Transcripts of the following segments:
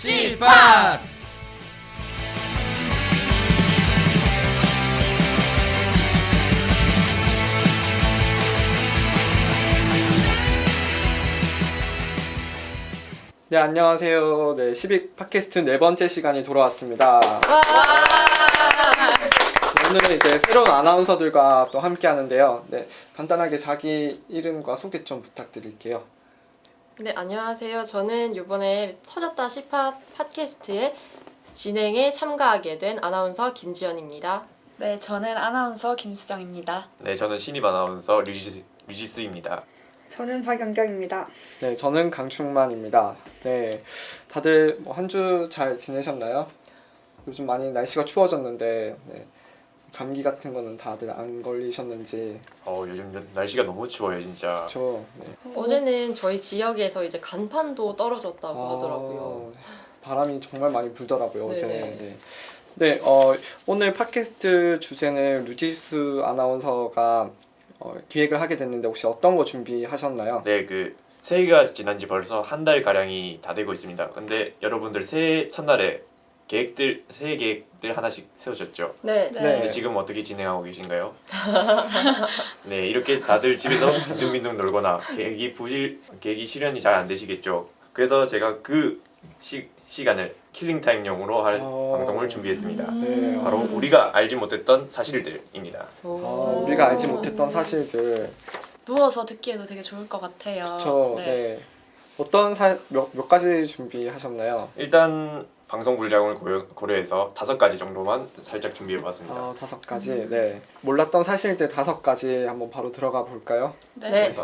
씨팟! 네, 안녕하세요. 네, 12 팟캐스트 네 번째 시간이 돌아왔습니다. 오늘은 이제 새로운 아나운서들과 또 함께 하는데요. 네, 간단하게 자기 이름과 소개 좀 부탁드릴게요. 네, 안녕하세요. 저는 이번에 터졌다 시팟 팟캐스트의 진행에 참가하게 된 아나운서 김지연입니다. 네, 저는 아나운서 김수정입니다. 네, 저는 신입 아나운서 류지수입니다. 저는 박연경입니다. 네, 저는 강충만입니다. 네, 다들 한 주 잘 지내셨나요? 요즘 많이 날씨가 추워졌는데 네, 감기 같은 거는 다들 안 걸리셨는지. 요즘 날씨가 너무 추워요, 진짜. 네. 어제는 저희 지역에서 이제 간판도 떨어졌다고 하더라고요. 바람이 정말 많이 불더라고요, 어제. 네네. 네, 오늘 팟캐스트 주제는 류지수 아나운서가 기획을 하게 됐는데 혹시 어떤 거 준비하셨나요? 네, 새해가 지난 지 벌써 한 달 가량이 다 되고 있습니다. 근데 여러분들 새해 첫날에 새해 계획들 하나씩 세우셨죠? 네. 네. 근데 지금 어떻게 진행하고 계신가요? 네, 이렇게 다들 집에서 빈둥빈둥 놀거나 계획이 실현이 잘 안 되시겠죠? 그래서 제가 그 시간을 킬링타임용으로 할 방송을 준비했습니다. 네, 바로 우리가 알지 못했던 사실들입니다. 우리가 알지 못했던 사실들. 누워서 듣기에도 되게 좋을 것 같아요. 그렇죠. 네. 어떤 몇 가지 준비하셨나요? 일단 방송 분량을 고려해서 5가지 정도만 살짝 준비해봤습니다. 5가지. 네. 몰랐던 사실들 5가지 한번 바로 들어가 볼까요? 네.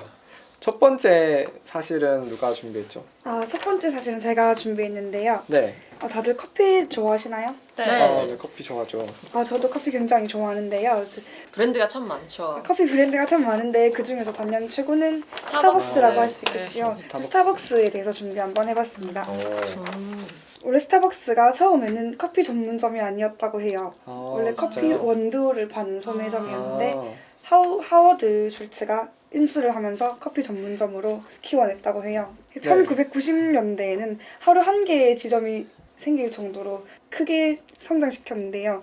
첫 번째 사실은 누가 준비했죠? 첫 번째 사실은 제가 준비했는데요. 네. 다들 커피 좋아하시나요? 네. 네, 커피 좋아하죠. 저도 커피 굉장히 좋아하는데요. 브랜드가 참 많죠. 커피 브랜드가 참 많은데 그 중에서 단연 최고는 스타벅스라고 할 수 있겠지요. 네, 스타벅스에 대해서 준비 한번 해봤습니다. 음. 원래 스타벅스가 처음에는 커피 전문점이 아니었다고 해요. 원래 커피 진짜요? 원두를 파는 소매점이었는데 아, 하워드 슐츠가 인수를 하면서 커피 전문점으로 키워냈다고 해요. 1990년대에는 하루 한 개의 지점이 생길 정도로 크게 성장시켰는데요.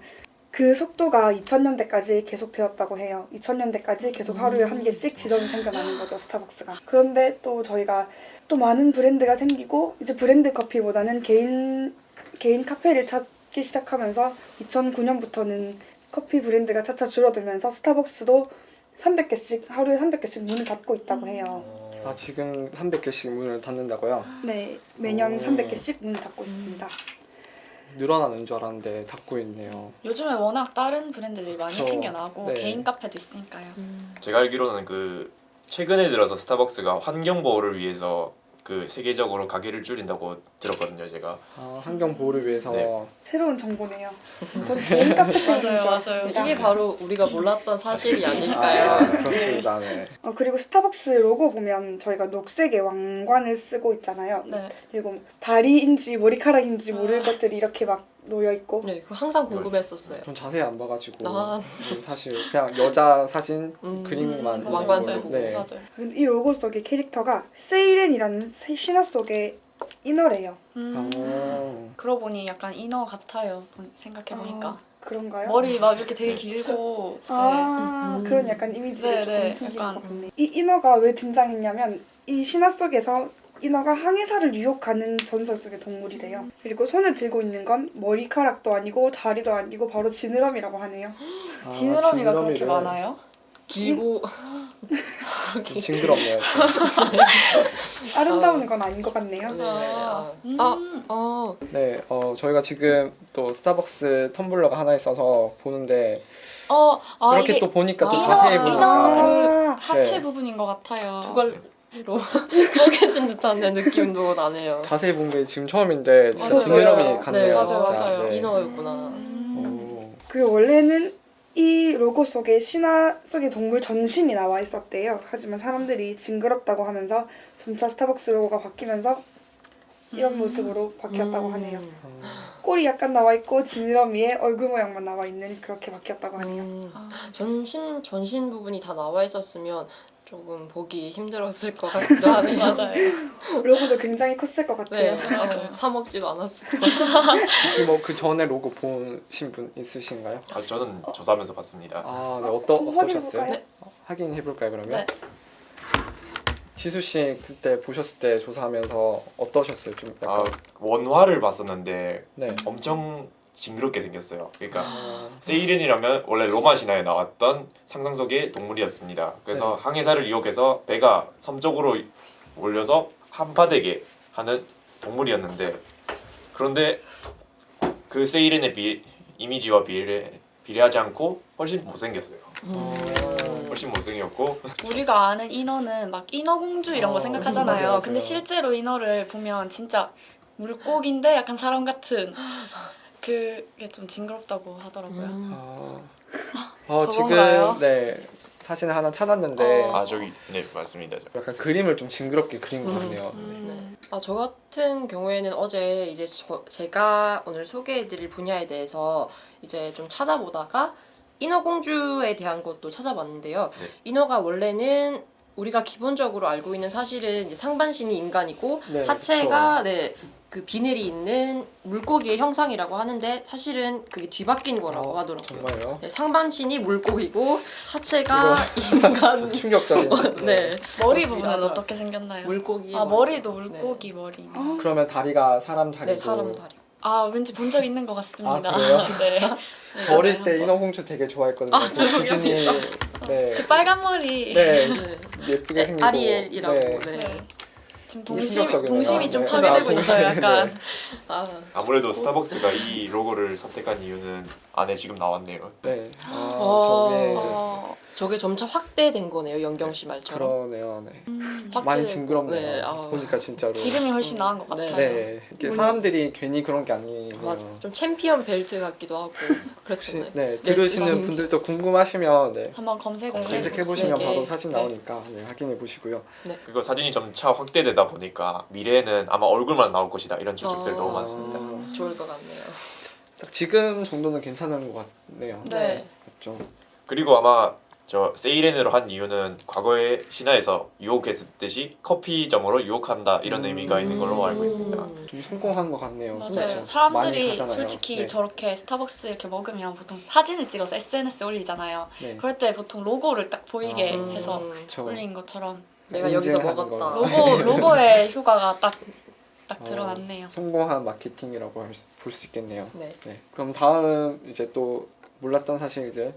그 속도가 2000년대까지 계속되었다고 해요. 2000년대까지 계속 하루에 한 개씩 지점이 생겨나는 거죠, 스타벅스가. 그런데 또 저희가 또 많은 브랜드가 생기고 이제 브랜드 커피보다는 개인 카페를 찾기 시작하면서 2009년부터는 커피 브랜드가 차차 줄어들면서 스타벅스도 300개씩 하루에 300개씩 문을 닫고 있다고 해요. 지금 300개씩 문을 닫는다고요? 네, 매년 오. 300개씩 문을 닫고 있습니다. 늘어나는 줄 알았는데 닫고 있네요. 요즘에 워낙 다른 브랜드들이 많이 그쵸. 생겨나고 네. 개인 카페도 있으니까요. 제가 알기로는 최근에 들어서 스타벅스가 환경 보호를 위해서 세계적으로 가게를 줄인다고 들었거든요, 제가. 환경 보호를 위해서. 네. 새로운 정보네요. 저는 개인 카페 때문인 줄 맞아요. 알았습니다. 이게 바로 우리가 몰랐던 사실이 아, 아닐까요? 그렇습니다. 네. 그리고 스타벅스 로고 보면 저희가 녹색의 왕관을 쓰고 있잖아요. 네. 그리고 다리인지 머리카락인지 모를 것들이 이렇게 막 놓여 있고. 네, 그거 항상 궁금했었어요. 전 자세히 안 봐가지고 아. 사실 그냥 여자 사진 음. 그림만 왕관 보고. 쓰고. 네. 맞아요. 이 로고 속의 캐릭터가 세이렌이라는 신화 속의 인어래요. 그러고 보니 약간 인어 같아요. 생각해보니까. 그런가요? 머리 막 이렇게 되게 길고 그런 약간 이미지를 네, 조금 풍기는 약간. 것 같네. 이 인어가 왜 등장했냐면 이 신화 속에서 인어가 항해사를 유혹하는 전설 속의 동물이래요. 그리고 손에 들고 있는 건 머리카락도 아니고 다리도 아니고 바로 지느러미라고 하네요. 지느러미가 그렇게 지느러미를 많아요? 길고 좀 징그럽네요. 아름다운 건 아닌 것 같네요. 네. 아. 네, 저희가 지금 또 스타벅스 텀블러가 하나 있어서 보는데 이렇게 이게 또 보니까 또 인어, 자세히 인어 보니까 하체 네. 부분인 것 같아요. 두갈로 쪼개진 듯한 느낌도 나네요. 자세히 본 게 지금 처음인데 진짜 맞아요. 지느러미 맞아요. 같네요. 네, 진짜. 맞아요. 네. 인어였구나. 오. 그리고 원래는 이 로고 속에 신화 속의 동물 전신이 나와 있었대요. 하지만 사람들이 징그럽다고 하면서 점차 스타벅스 로고가 바뀌면서 이런 모습으로 바뀌었다고 하네요. 꼬리 약간 나와 있고 지느러미에 얼굴 모양만 나와 있는 그렇게 바뀌었다고 하네요. 전신 부분이 다 나와 있었으면 조금 보기 힘들었을 것 같기도 하네요. 맞아요. 로고도 굉장히 컸을 것 같아요. 네, 맞아요. 사 먹지도 않았을 거예요. 혹시 뭐 그 전에 로고 보신 분 있으신가요? 아, 저는 조사하면서 봤습니다. 아, 네. 한번 어떠셨어요? 확인해볼까요? 확인해 볼까요, 그러면? 네. 지수 씨 그때 보셨을 때 조사하면서 어떠셨어요? 좀 아, 약간 원화를 봤었는데 네. 엄청 징그럽게 생겼어요. 그러니까 아, 세이렌이라면 원래 로마 신화에 나왔던 상상 속의 동물이었습니다. 그래서 항해사를 이용해서 배가 섬 쪽으로 올려서 한파되게 하는 동물이었는데, 그런데 그 세이렌의 이미지와 비례하지 않고 훨씬 못생겼어요. 훨씬 못생겼고 우리가 아는 인어는 막 인어공주 이런 거 생각하잖아요. 맞아요, 맞아요. 근데 실제로 인어를 보면 진짜 물고기인데 약간 사람 같은 그게 좀 징그럽다고 하더라고요. 지금 저건가요? 네 사진을 하나 찾았는데 어. 아 저기 네 맞습니다. 약간 그림을 좀 징그럽게 그린 것 같네요. 네. 저 같은 경우에는 어제 이제 제가 오늘 소개해드릴 분야에 대해서 이제 좀 찾아보다가 인어공주에 대한 것도 찾아봤는데요. 네. 인어가 원래는 우리가 기본적으로 알고 있는 사실은 이제 상반신이 인간이고 네, 하체가 그 비늘이 있는 물고기의 형상이라고 하는데 사실은 그게 뒤바뀐 거라고 하더라고요. 정말요? 네, 상반신이 물고기고 하체가 인간. 충격적인. 네. 머리 맞습니다. 부분은 어떻게 생겼나요? 물고기. 아 머리도 물고기 머리. 그러면 다리가 사람 다리고. 네, 사람 다리. 아 왠지 본 적 있는 것 같습니다. 아, 그래요? 네. 어릴 때 인어공주 되게 좋아했거든요. 아, 죄송해요. 디즈니, 네, 그 빨간 머리. 네, 네. 예쁘게 생기고. 아리엘이라고. 네. 네. 네. 지금 충격적이네요. 동심이 좀 네. 파괴되고 아, 있어요. 동심이, 약간. 아, 아무래도 스타벅스가 이 로고를 선택한 이유는 안에 지금 나왔네요. 네. 어. 저게 저게 점차 확대된 거네요, 연경 씨 말처럼. 그러네요. 네. 확대된 많이 거. 징그럽네요. 네, 보니까 진짜로. 지금이 훨씬 나은 것 네. 같아요. 네, 이게 사람들이 괜히 그런 게 아니에요. 맞아. 좀 챔피언 벨트 같기도 하고 혹시 그랬었네. 네, 네, 들으시는 쓰는 분들도 궁금하시면 네, 한번 검색을 검색해 보시면 네, 바로 네. 사진 나오니까 네, 확인해 보시고요. 그리고 사진이 점차 확대되다 보니까 미래에는 아마 얼굴만 나올 것이다 이런 추측들 아. 너무 많습니다. 좋을 것 같네요. 딱 지금 정도는 괜찮은 것 같네요. 네. 맞죠? 그리고 아마 저 세이렌으로 한 이유는 과거의 신화에서 유혹했듯이 커피점으로 유혹한다 이런 의미가 있는 걸로 알고 있습니다. 좀 성공한 것 같네요. 맞아요. 그렇죠? 많이 사람들이 가잖아요. 솔직히 네. 저렇게 스타벅스 이렇게 먹으면 보통 사진을 찍어서 SNS에 올리잖아요. 네. 그럴 때 보통 로고를 딱 보이게 아. 해서 그쵸. 올린 것처럼 내가 여기서 인증하는 먹었다. 거. 로고의 효과가 딱 어, 드러났네요. 성공한 마케팅이라고 볼 수 있겠네요. 네. 네. 그럼 다음 이제 또 몰랐던 사실 이제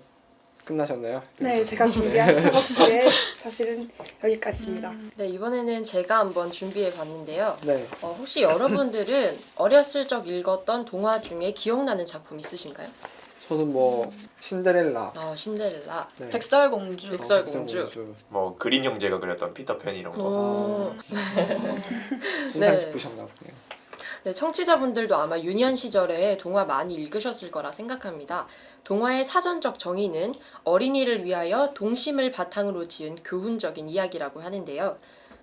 끝나셨나요? 네, 제가 준비한 스타벅스의 사실은 여기까지입니다. 네, 이번에는 제가 한번 준비해 봤는데요. 네. 혹시 여러분들은 어렸을 적 읽었던 동화 중에 기억나는 작품 있으신가요? 저는 뭐 신데렐라, 신데렐라. 네. 백설공주. 백설공주. 뭐 그린 형제가 그렸던 피터팬 이런 거. 오. 인상 네. 깊으셨나 보네요. 네, 청취자분들도 아마 유년 시절에 동화 많이 읽으셨을 거라 생각합니다. 동화의 사전적 정의는 어린이를 위하여 동심을 바탕으로 지은 교훈적인 이야기라고 하는데요.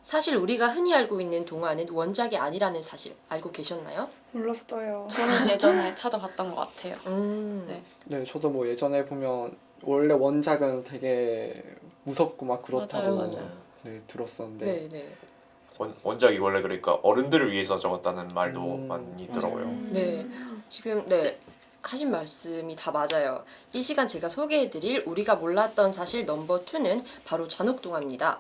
사실 우리가 흔히 알고 있는 동화는 원작이 아니라는 사실 알고 계셨나요? 몰랐어요. 저는 예전에 찾아봤던 것 같아요. 네. 네, 저도 뭐 예전에 보면 원래 원작은 되게 무섭고 막 그렇다고 맞아요. 네, 들었었는데 네, 네. 원작이 원래 그러니까 어른들을 위해서 적었다는 말도 많이 있더라고요. 네, 지금 하신 말씀이 다 맞아요. 이 시간 제가 소개해드릴 우리가 몰랐던 사실 넘버 2는 바로 잔혹동화입니다.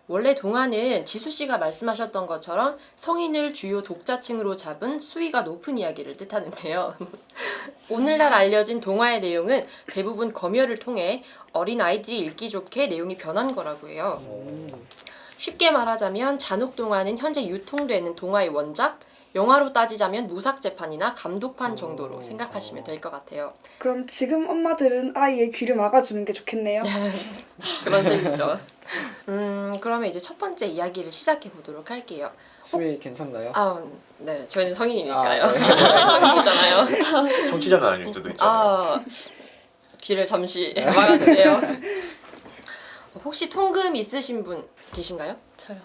원래 동화는 지수 씨가 말씀하셨던 것처럼 성인을 주요 독자층으로 잡은 수위가 높은 이야기를 뜻하는데요. 오늘날 알려진 동화의 내용은 대부분 검열을 통해 어린 아이들이 읽기 좋게 내용이 변한 거라고 해요. 쉽게 말하자면 잔혹동화는 현재 유통되는 동화의 원작, 영화로 따지자면 무삭제판이나 감독판 정도로 생각하시면 될 것 같아요. 그럼 지금 엄마들은 아이의 귀를 막아주는 게 좋겠네요. 그런 셈이죠. 그러면 이제 첫 번째 이야기를 시작해 보도록 할게요. 수위 괜찮나요? 네, 저희는 성인이니까요. 네. 저희 성인이잖아요. 청취자는 아닐 수도 있잖아요. 귀를 잠시 막아주세요. 혹시 통금 있으신 분 계신가요? 저요.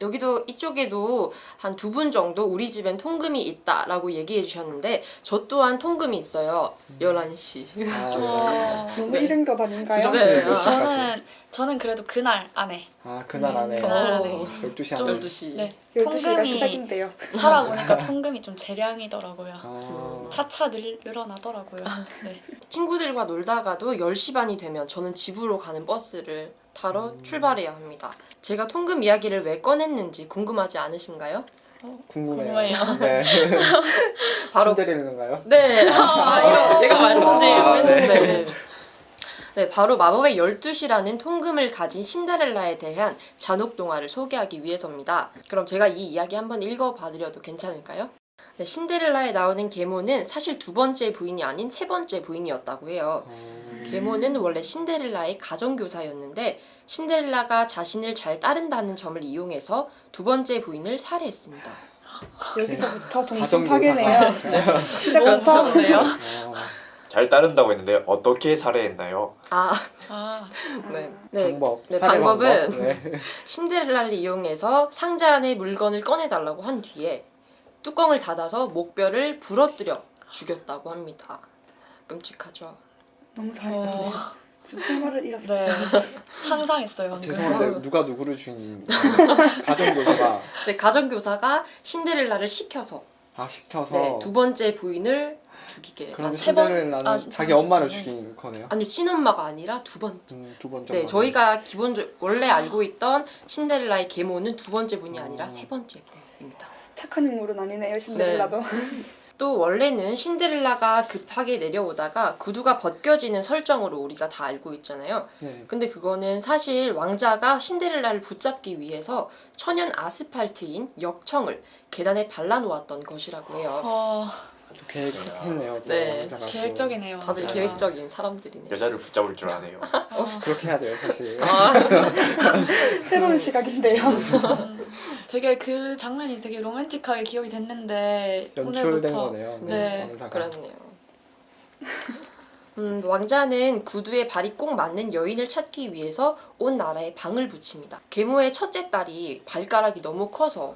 여기도 이쪽에도 한 2분 정도 우리 집엔 통금이 있다라고 얘기해 주셨는데 저 또한 통금이 있어요. 11시. 아, 어, 너무 네. 이른 것 아닌가요? 수정 씨는 네. 몇 시까지? 저는 그래도 그날 안에 아 그날 안에 그날 안에. 12시 안에. 12시. 네. 12시가 통금이 시작인데요. 살아보니까 통금이 좀 재량이더라고요. 아, 차차 늘어나더라고요. 네. 친구들과 놀다가도 10시 반이 되면 저는 집으로 가는 버스를 타러 출발해야 합니다. 제가 통금 이야기를 왜 꺼냈는지 궁금하지 않으신가요? 궁금해요. 궁금해요. 네. 바로 신데렐라인가요? 네. 이런 제가 말씀드리려고 아, 했는데. 네, 바로 마법의 12시라는 통금을 가진 신데렐라에 대한 잔혹 동화를 소개하기 위해서입니다. 그럼 제가 이 이야기 한번 읽어봐드려도 괜찮을까요? 네, 신데렐라에 나오는 계모는 사실 2번째 부인이 아닌 3번째 부인이었다고 해요. 계모는 원래 신데렐라의 가정교사였는데 신데렐라가 자신을 잘 따른다는 점을 이용해서 2번째 부인을 살해했습니다. 여기서부터 동심 가정교사가. 파괴네요. 시작부터. 그렇네요. 잘 따른다고 했는데 어떻게 살해했나요? 아, 아, 네. 방법. 네, 살해 방법은 방법. 네. 신데렐라를 이용해서 상자 안에 물건을 꺼내달라고 한 뒤에 뚜껑을 닫아서 목뼈를 부러뜨려 죽였다고 합니다. 끔찍하죠. 너무 잘했네요. 지금 할 말을 잃었어요. 네. 상상했어요 방금. 죄송한데 누가 누구를 주인입니까? 가정교사가 네, 가정교사가 신데렐라를 시켜서 시켜서. 네, 2번째 부인을 죽이게 그럼 만 세 번? 신데렐라는 아, 자기 두 엄마를 번째. 죽인 거네요. 아니 친엄마가 아니라 2번째. 2번째. 네, 저희가 원래 알고 있던 신데렐라의 계모는 2번째 분이 아니라 3번째 분입니다. 착한 인물은 아니네요, 신데렐라도. 또 원래는 신데렐라가 급하게 내려오다가 구두가 벗겨지는 설정으로 우리가 다 알고 있잖아요. 네. 근데 그거는 사실 왕자가 신데렐라를 붙잡기 위해서 천연 아스팔트인 역청을 계단에 발라놓았던 것이라고 해요. 또 계획했네요. 또 네. 왕자가 또. 계획적이네요. 다들 아. 계획적인 사람들이네요. 여자를 붙잡을 줄 아네요. 그렇게 해야 돼요, 사실. 새로운 시각인데요. 되게 그 장면이 되게 로맨틱하게 기억이 됐는데 연출된 오늘부터 거네요. 네. 왕자가. 그렇네요. 왕자는 구두에 발이 꼭 맞는 여인을 찾기 위해서 온 나라에 방을 붙입니다. 계모의 첫째 딸이 발가락이 너무 커서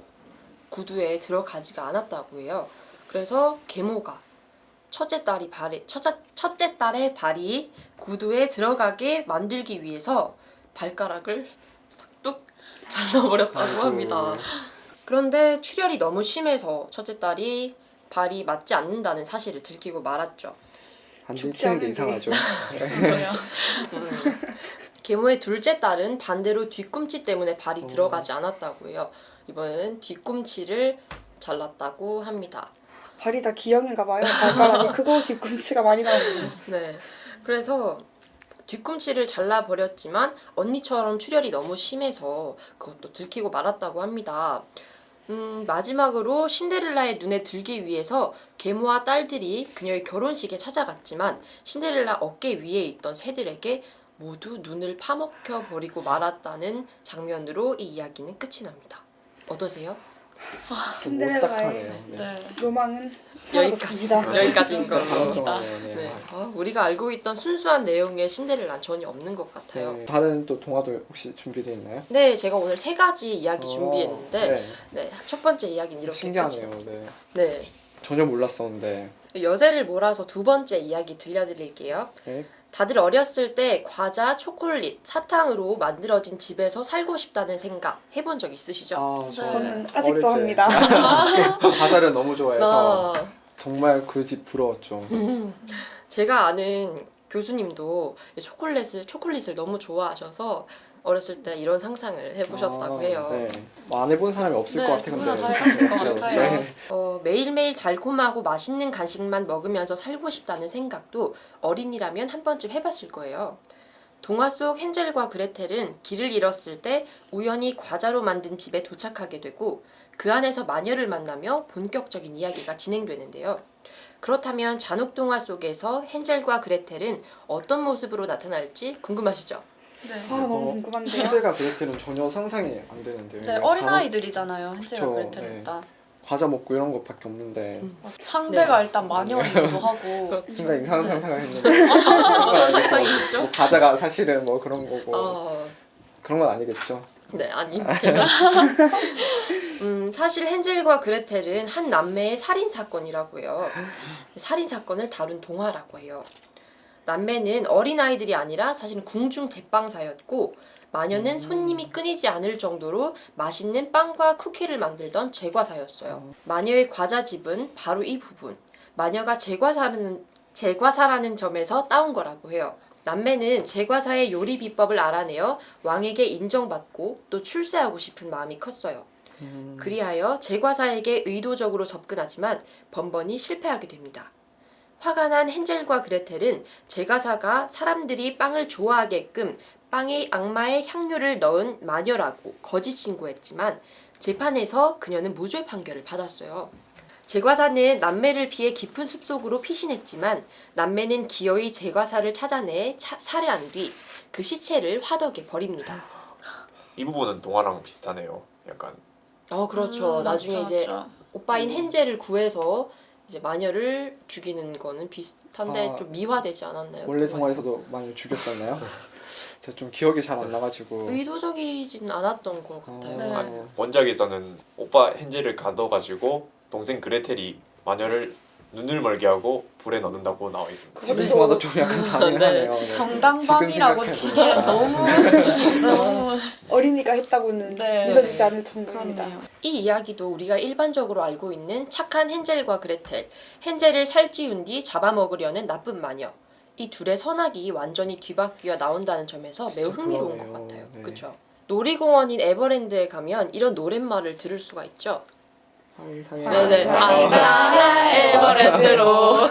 구두에 들어가지가 않았다고 해요. 그래서 계모가 첫째 딸의 발이 구두에 들어가게 만들기 위해서 발가락을 싹둑 잘라버렸다고 합니다. 그런데 출혈이 너무 심해서 첫째 딸이 발이 맞지 않는다는 사실을 들키고 말았죠. 안 죽지 들키는 게 않은 이상하죠. 그래요. 계모의 둘째 딸은 반대로 뒤꿈치 때문에 발이 들어가지 않았다고 해요. 이번에는 뒤꿈치를 잘랐다고 합니다. 발이 다 기형인가 봐요. 발가락이 크고 뒤꿈치가 많이 나오고. 네. 그래서 뒤꿈치를 잘라버렸지만 언니처럼 출혈이 너무 심해서 그것도 들키고 말았다고 합니다. 마지막으로 신데렐라의 눈에 들기 위해서 계모와 딸들이 그녀의 결혼식에 찾아갔지만 신데렐라 어깨 위에 있던 새들에게 모두 눈을 파먹혀 버리고 말았다는 장면으로 이 이야기는 끝이 납니다. 어떠세요? 신데렐라의 네. 네. 로망은 사라졌습니다. 여기까지인 걸로. 네. 네. 우리가 알고 있던 순수한 내용의 신데렐라는 전혀 없는 것 같아요. 네. 다른 또 동화도 혹시 준비되어 있나요? 네, 제가 오늘 3가지 이야기 준비했는데 네. 네, 첫 번째 이야기는 이렇게 끝이 신기하네요. 났습니다. 네. 네, 전혀 몰랐었는데. 여세를 몰아서 2번째 이야기 들려드릴게요. 네. 다들 어렸을 때 과자, 초콜릿, 사탕으로 만들어진 집에서 살고 싶다는 생각 해본 적 있으시죠? 저는 어릴 아직도 때 합니다. 과자를 너무 좋아해서 나 정말 그 집 부러웠죠. 제가 아는 교수님도 초콜릿을 너무 좋아하셔서 어렸을 때 이런 상상을 해보셨다고 해요. 네. 뭐안 해본 사람이 없을 네, 것 같아. 누구나 근데 다 해봤을 것 그렇죠. 같아요. 네. 매일매일 달콤하고 맛있는 간식만 먹으면서 살고 싶다는 생각도 어린이라면 한 번쯤 해봤을 거예요. 동화 속 헨젤과 그레텔은 길을 잃었을 때 우연히 과자로 만든 집에 도착하게 되고 그 안에서 마녀를 만나며 본격적인 이야기가 진행되는데요. 그렇다면 잔혹동화 속에서 헨젤과 그레텔은 어떤 모습으로 나타날지 궁금하시죠? 네. 너무 궁금한데요. 헨젤과 그레텔은 전혀 상상이 안 되는데요. 네, 어린아이들이잖아요. 헨젤과 그쵸, 그레텔은 네. 일단. 과자 먹고 이런 것밖에 없는데 상대가 네. 일단 마녀이기도 하고. 순간 이상한 상상을 했는데 그런 건 어떤 아니겠죠. 상상이 있죠? 뭐 과자가 사실은 뭐 그런 거고 어, 그런 건 아니겠죠. 네, 아니. 사실 헨젤과 그레텔은 한 남매의 살인 사건이라고 해요. 살인 사건을 다룬 동화라고 해요. 남매는 어린 아이들이 아니라 사실은 궁중 대빵사였고 마녀는 손님이 끊이지 않을 정도로 맛있는 빵과 쿠키를 만들던 제과사였어요. 마녀의 과자집은 바로 이 부분. 마녀가 제과사라는 점에서 따온 거라고 해요. 남매는 제과사의 요리 비법을 알아내어 왕에게 인정받고 또 출세하고 싶은 마음이 컸어요. 그리하여 제과사에게 의도적으로 접근하지만 번번이 실패하게 됩니다. 화가 난 헨젤과 그레텔은 제과사가 사람들이 빵을 좋아하게끔 빵에 악마의 향료를 넣은 마녀라고 거짓 신고했지만 재판에서 그녀는 무죄 판결을 받았어요. 제과사는 남매를 피해 깊은 숲속으로 피신했지만 남매는 기어이 제과사를 찾아내 살해한 뒤 그 시체를 화덕에 버립니다. 이 부분은 동화랑 비슷하네요. 약간 그렇죠. 나중에 이제 맞죠. 오빠인 헨젤을 구해서 이제 마녀를 죽이는 거는 비슷한데 아, 좀 미화되지 않았나요? 원래 동화에서도 많이 죽였었나요? 제가 좀 기억이 잘 안 나가지고. 의도적이진 않았던 것 같아요. 네. 아니, 원작에서는 오빠 헨젤을 가둬가지고 동생 그레텔이 마녀를 눈을 멀게 하고 불에 넣는다고 나와 있습니다. 지금 그것도- 동화도 좀 약간 잔인하네요. 네. 정당방위라고 지금 치기엔 생각해보니까. 너무 어린이가 했다고는 네. 믿어지지 않을 정도입니다. 그렇네요. 이 이야기도 우리가 일반적으로 알고 있는 착한 헨젤과 그레텔, 헨젤을 살찌운 뒤 잡아먹으려는 나쁜 마녀. 이 둘의 선악이 완전히 뒤바뀌어 나온다는 점에서 매우 진짜 흥미로운 그러네요. 것 같아요. 네. 그렇죠? 놀이공원인 에버랜드에 가면 이런 노랫말을 들을 수가 있죠. 네네. 상상의 에버랜드로.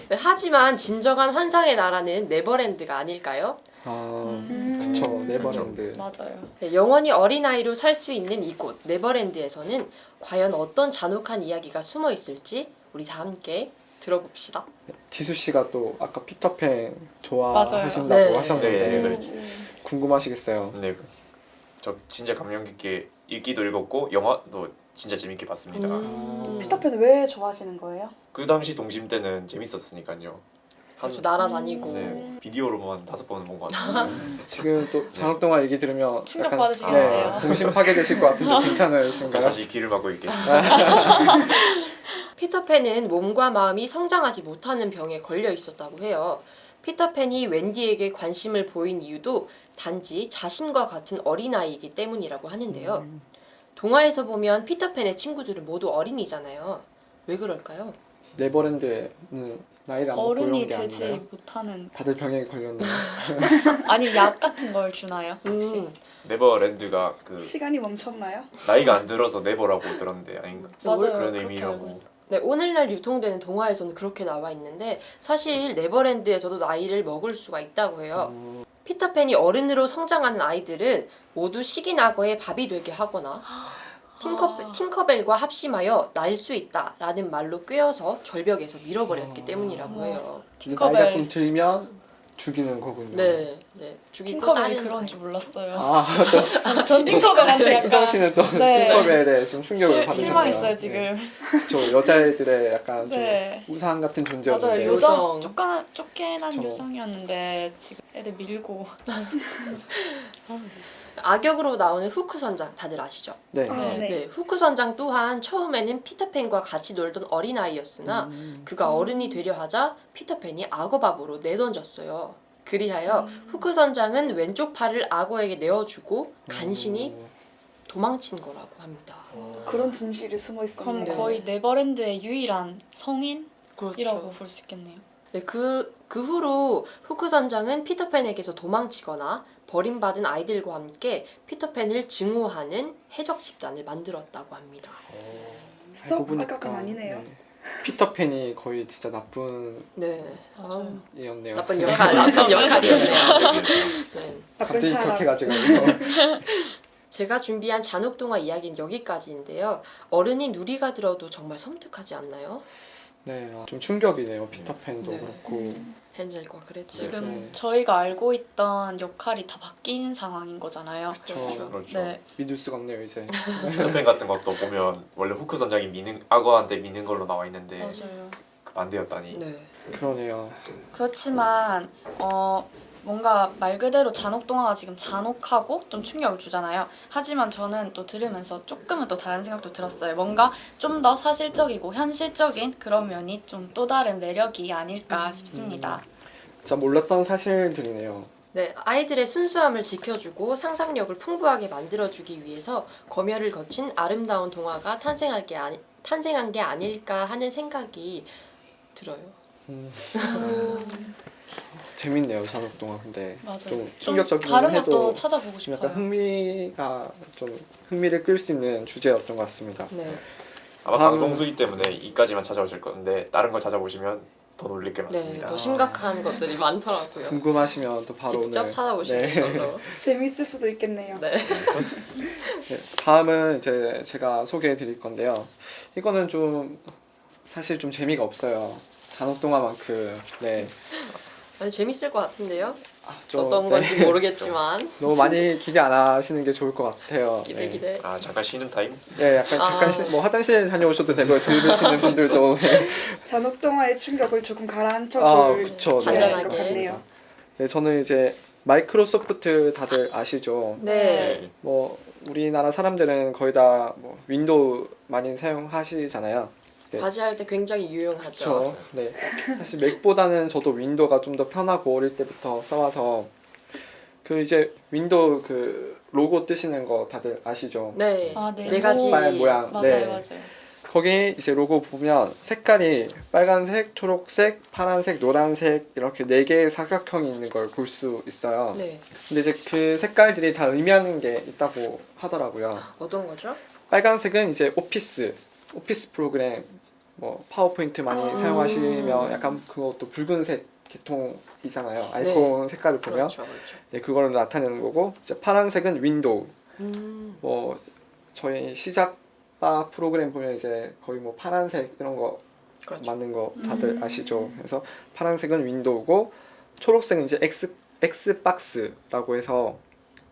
네, 하지만 진정한 환상의 나라는 네버랜드가 아닐까요? 그쵸. 네버랜드. 맞아요. 네, 영원히 어린아이로 살 수 있는 이곳 네버랜드에서는 과연 어떤 잔혹한 이야기가 숨어 있을지 우리 다 함께 들어봅시다. 지수 씨가 또 아까 피터팬 좋아하신다고 네. 하셨는데 네, 네. 궁금하시겠어요. 네, 저 진짜 감명 깊게 읽기도 읽었고 영화도 진짜 재밌게 봤습니다. 피터팬 왜 좋아하시는 거예요? 그 당시 동심 때는 재밌었으니까요. 그렇죠, 날아다니고. 네, 비디오로만 5번은 본 것 같아요. 지금 또 잔혹동화 얘기 들으면 충격 약간 받으시겠네요. 네, 동심 파괴되실 것 같은데 괜찮으신가요? 다시 귀를 막고 있겠습니다. 피터팬은 몸과 마음이 성장하지 못하는 병에 걸려 있었다고 해요. 피터팬이 웬디에게 관심을 보인 이유도 단지 자신과 같은 어린아이이기 때문이라고 하는데요. 동화에서 보면 피터팬의 친구들은 모두 어린이잖아요. 왜 그럴까요? 네버랜드에는 나이를 안 먹고 어른이 이런 게 되지 아닌가요? 못하는 다들 병에 걸렸나요? 아니 약 같은 걸 주나요? 혹시? 네버랜드가 그 시간이 멈췄나요? 나이가 안 들어서 네버라고 들었는데 아닌가? 맞아요. 그런 그렇게 알고 의미라고. 네, 오늘날 유통되는 동화에서는 그렇게 나와 있는데 사실 네버랜드에서도 나이를 먹을 수가 있다고 해요. 피터팬이 어른으로 성장하는 아이들은 모두 시긴 악어의 밥이 되게 하거나 팅커벨과 합심하여 날 수 있다라는 말로 꿰어서 절벽에서 밀어버렸기 때문이라고 해요. 이제 팅커벨. 나이가 좀 들면 죽이는 거군요. 네, 네. 죽이고 팅커벨이 다른 그런 줄 몰랐어요. 아, 전 팅커벨한테 수정 약간 씨는 또 네. 팅커벨에 좀 충격을 받으셨나요? 실망했어요 지금. 저 여자애들의 약간 네. 좀 우상 같은 맞아요. 존재였는데 요정. 쫓겨난 저- 요정이었는데 지금 애들 밀고. 악역으로 나오는 후크 선장 다들 아시죠? 네. 아, 네. 네. 네, 후크 선장 또한 처음에는 피터팬과 같이 놀던 어린아이였으나 그가 어른이 되려 하자 피터팬이 악어밥으로 내던졌어요. 그리하여 후크 선장은 왼쪽 팔을 악어에게 내어주고 간신히 도망친 거라고 합니다. 그런 진실이 숨어 그럼 있었는데 네. 거의 네버랜드의 유일한 성인이라고 그렇죠. 볼 수 있겠네요. 네, 그 후로 후크 선장은 피터팬에게서 도망치거나 버림받은 아이들과 함께 피터팬을 증오하는 해적 집단을 만들었다고 합니다. 썩 알고 보니까, 아까건 아니네요. 네. 피터팬이 거의 진짜 나쁜 네, 맞아요. 이었네요. 나쁜 역할이었네요. 네. 나쁜 갑자기 사람. 그렇게 가지고 제가 준비한 잔혹동화 이야기는 여기까지인데요. 어른이 누리가 들어도 정말 섬뜩하지 않나요? 네, 좀 충격이네요. 피터팬도 네. 그렇고 헨젤과 그레텔. 지금 네. 저희가 알고 있던 역할이 다 바뀐 상황인 거잖아요. 그렇죠. 그렇죠. 네, 믿을 수가 없네요 이제. 피터팬 같은 것도 보면 원래 후크 선장이 악어한테 미는 걸로 나와 있는데 맞아요. 그 반대였다니. 네. 그러네요. 그렇지만 뭔가 말 그대로 잔혹 동화가 지금 잔혹하고 좀 충격을 주잖아요. 하지만 저는 또 들으면서 조금은 또 다른 생각도 들었어요. 뭔가 좀 더 사실적이고 현실적인 그런 면이 좀 또 다른 매력이 아닐까 싶습니다. 자, 몰랐던 사실들이네요. 네, 아이들의 순수함을 지켜주고 상상력을 풍부하게 만들어주기 위해서 검열을 거친 아름다운 동화가 탄생한 게 아닐까 하는 생각이 들어요. 재밌네요, 잔혹동화. 근데 맞아요. 좀 충격적이긴 다른 해도 것도 찾아보고 좀 싶어요. 약간 흥미를 끌 수 있는 주제였던 것 같습니다. 네, 아마 다음- 방송 수위 때문에 이까지만 찾아오실 건데 다른 거 찾아보시면 더 놀릴 게 네, 많습니다. 더 심각한 것들이 많더라고요. 궁금하시면 또 바로 직접 오늘 찾아보시는 걸로. 재밌을 수도 있겠네요. 네. 네, 다음은 이제 제가 소개해 드릴 건데요. 이거는 좀 사실 좀 재미가 없어요. 잔혹동화만큼 네. 아니, 재밌을 것 같은데요. 좀, 어떤 네. 건지 모르겠지만 너무 많이 기대 안 하시는 게 좋을 것 같아요. 기대 네. 기대. 아 잠깐 쉬는 타임? 네, 약간 잠깐 뭐 화장실 다녀오셔도 되고요. 들으시는 분들도 네. 잔혹동화의 충격을 조금 가라앉혀줄 그쵸. 잔잔하게. 것 같네요. 네, 저는 이제 마이크로소프트 다들 아시죠? 네. 뭐 우리나라 사람들은 거의 다 뭐 윈도우 많이 사용하시잖아요. 네. 과제할 때 굉장히 유용하죠. 그렇죠. 네. 사실 맥보다는 저도 윈도우가 좀 더 편하고 어릴 때부터 써와서 그 이제 윈도우 그 로고 뜨시는 거 다들 아시죠? 네. 아, 네. 네 가지. 빨 모양. 맞아요, 네. 맞아요. 거기 이제 로고 보면 색깔이 빨간색, 초록색, 파란색, 노란색 이렇게 4개의 사각형이 있는 걸 볼 수 있어요. 네. 근데 이제 그 색깔들이 다 의미하는 게 있다고 하더라고요. 어떤 거죠? 빨간색은 이제 오피스 프로그램 뭐 파워포인트 많이 사용하시면 약간 그것도 붉은색 계통이잖아요. 아이콘 색깔을 보면 그렇죠, 그렇죠. 네, 그거를 나타내는 거고 이제 파란색은 윈도우 뭐 저희 시작바 프로그램 보면 이제 거의 뭐 파란색 이런 거 그렇죠. 맞는 거 다들 아시죠? 그래서 파란색은 윈도우고 초록색은 이제 엑스박스라고 해서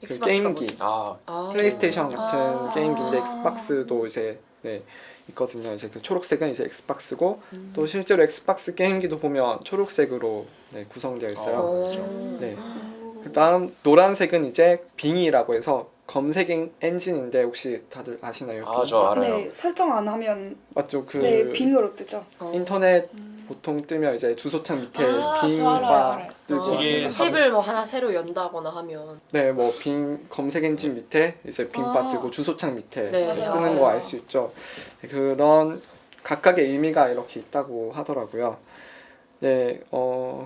그 엑스박스가 게임기 뭐지? 아 아, 플레이스테이션 같은 아. 게임기인데 엑스박스도 이제 네, 있거든요. 이제 그 초록색은 이제 엑스박스고 또 실제로 엑스박스 게임기도 보면 초록색으로 네, 구성되어 있어요. 오. 네. 그다음 노란색은 이제 빙이라고 해서 검색 엔진인데 혹시 다들 아시나요? 아, 빙? 저 알아요. 네, 설정 안 하면 맞죠? 그 네, 빙으로 뜨죠. 어. 인터넷 보통 뜨면 이제 주소창 밑에 아, 저 빙과 알아요. 뜨고 이게 하시나요? 탭을 뭐 하나 새로 연다거나 하면 네, 뭐 빙 검색 엔진 밑에 이제 빙바 아. 뜨고 주소창 밑에 네, 이렇게 맞아요. 뜨는 거 알 수 있죠. 그런 각각의 의미가 이렇게 있다고 하더라고요. 네,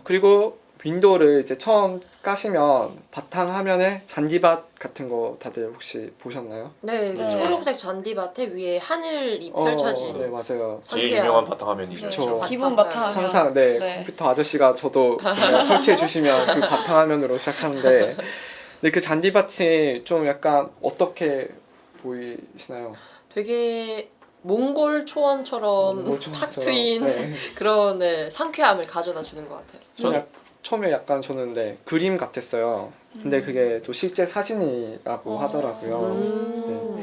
그리고 윈도우를 이제 처음 까시면 바탕 화면에 잔디밭 같은 거 다들 혹시 보셨나요? 네, 그 네. 초록색 잔디밭에 위에 하늘이 펼쳐진 네, 맞아요. 제일 상쾌한- 유명한 바탕화면이죠. 그쵸. 기본 바탕. 항상 네, 네. 컴퓨터 아저씨가 저도 그냥 설치해 주시면 그 바탕화면으로 시작하는데 근데 그 잔디밭이 좀 약간 어떻게 보이시나요? 되게 몽골 초원처럼 뭐 탁 좀 트인 네. 그런 네, 상쾌함을 가져다 주는 것 같아요. 처음에 약간 저는 네, 그림 같았어요. 근데 그게 또 실제 사진이라고 하더라고요.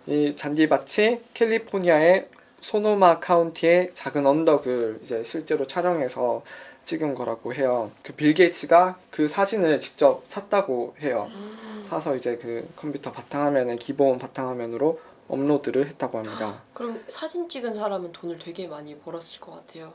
이 잔디밭이 캘리포니아의 소노마 카운티의 작은 언덕을 이제 실제로 촬영해서 찍은 거라고 해요. 그 빌 게이츠가 그 사진을 직접 샀다고 해요. 사서 이제 그 컴퓨터 바탕화면에 기본 바탕화면으로 업로드를 했다고 합니다. 그럼 사진 찍은 사람은 돈을 되게 많이 벌었을 것 같아요.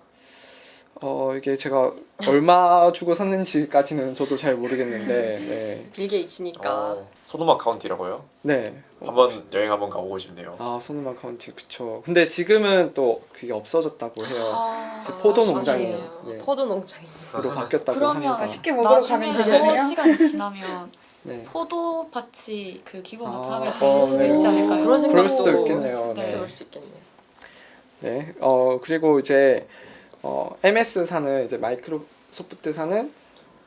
이게 제가 얼마 주고 샀는지까지는 저도 잘 모르겠는데, 네. 빌 게이츠니까. 소노마 카운티라고요? 네. 한번 여행 한번 가보고 싶네요. 아, 소노마 카운티, 그쵸. 근데 지금은 또 그게 없어졌다고 해요. 아, 이제 포도 농장이 아쉽네요. 네. 포도 농장이. 로 바뀌었다고 그러면 합니다. 맛있게 먹으러 가면 되겠네요. 시간이 지나면 네. 포도밭이 그 기본 아, 바탕화면에 될 수도 네. 있지 않을까요? 그런 생각도 그럴 수도 있겠네요. 네. 네. 그럴 수 있겠네요. 네. 그리고 이제 MS사는 이제 마이크로소프트사는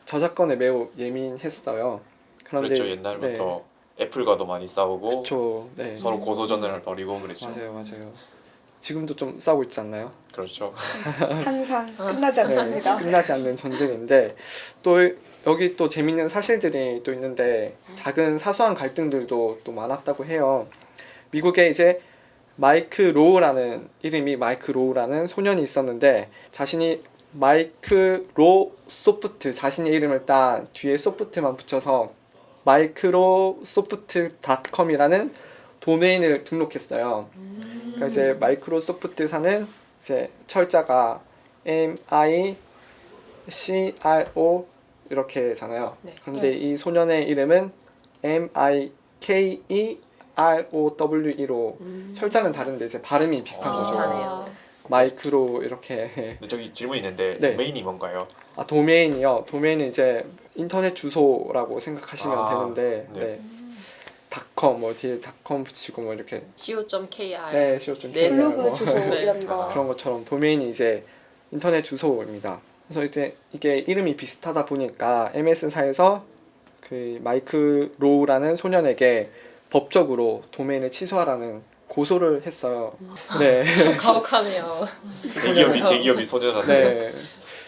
저작권에 매우 예민했어요. 그런데 그렇죠. 옛날부터 애플과도 많이 싸우고 그쵸. 네. 서로 고소전을 벌이고 그랬죠. 맞아요. 지금도 좀 싸우고 있지 않나요? 그렇죠. 항상 끝나지 않습니다. 네, 끝나지 않는 전쟁인데 또 여기 또 재밌는 사실들이 또 있는데 작은 사소한 갈등들도 또 많았다고 해요. 미국에 이제 마이크 로우라는 이름이 마이크 로우라는 소년이 있었는데 자신이 마이크로소프트 자신의 이름을 딴 뒤에 소프트만 붙여서 마이크로소프트.com이라는 도메인을 등록했어요. 그러니까 이제 마이크로소프트사는 이제 철자가 MICRO 이렇게잖아요. 네. 그런데 이 소년의 이름은 MIKEROWE로 철자는 다른데 이제 발음이 비슷한 거죠. 비슷하네요. 마이크로 이렇게 근데 저기 질문 있는데 네. 도메인이 뭔가요? 도메인이요. 도메인은 이제 인터넷 주소라고 생각하시면 아, 되는데 네. 네. 닷컴 뭐 뒤에 닷컴 붙이고 뭐 이렇게 co.kr. 네, 시오 좀 네. 블로그 주소 네. 이런 거. 그런 것처럼 도메인이 이제 인터넷 주소입니다. 그래서 이게 이름이 비슷하다 보니까 MS사에서 그 마이크 로우라는 소년에게 법적으로 도메인을 취소하라는 고소를 했어요. 네. 가혹하네요. 대기업이 소년한테 네.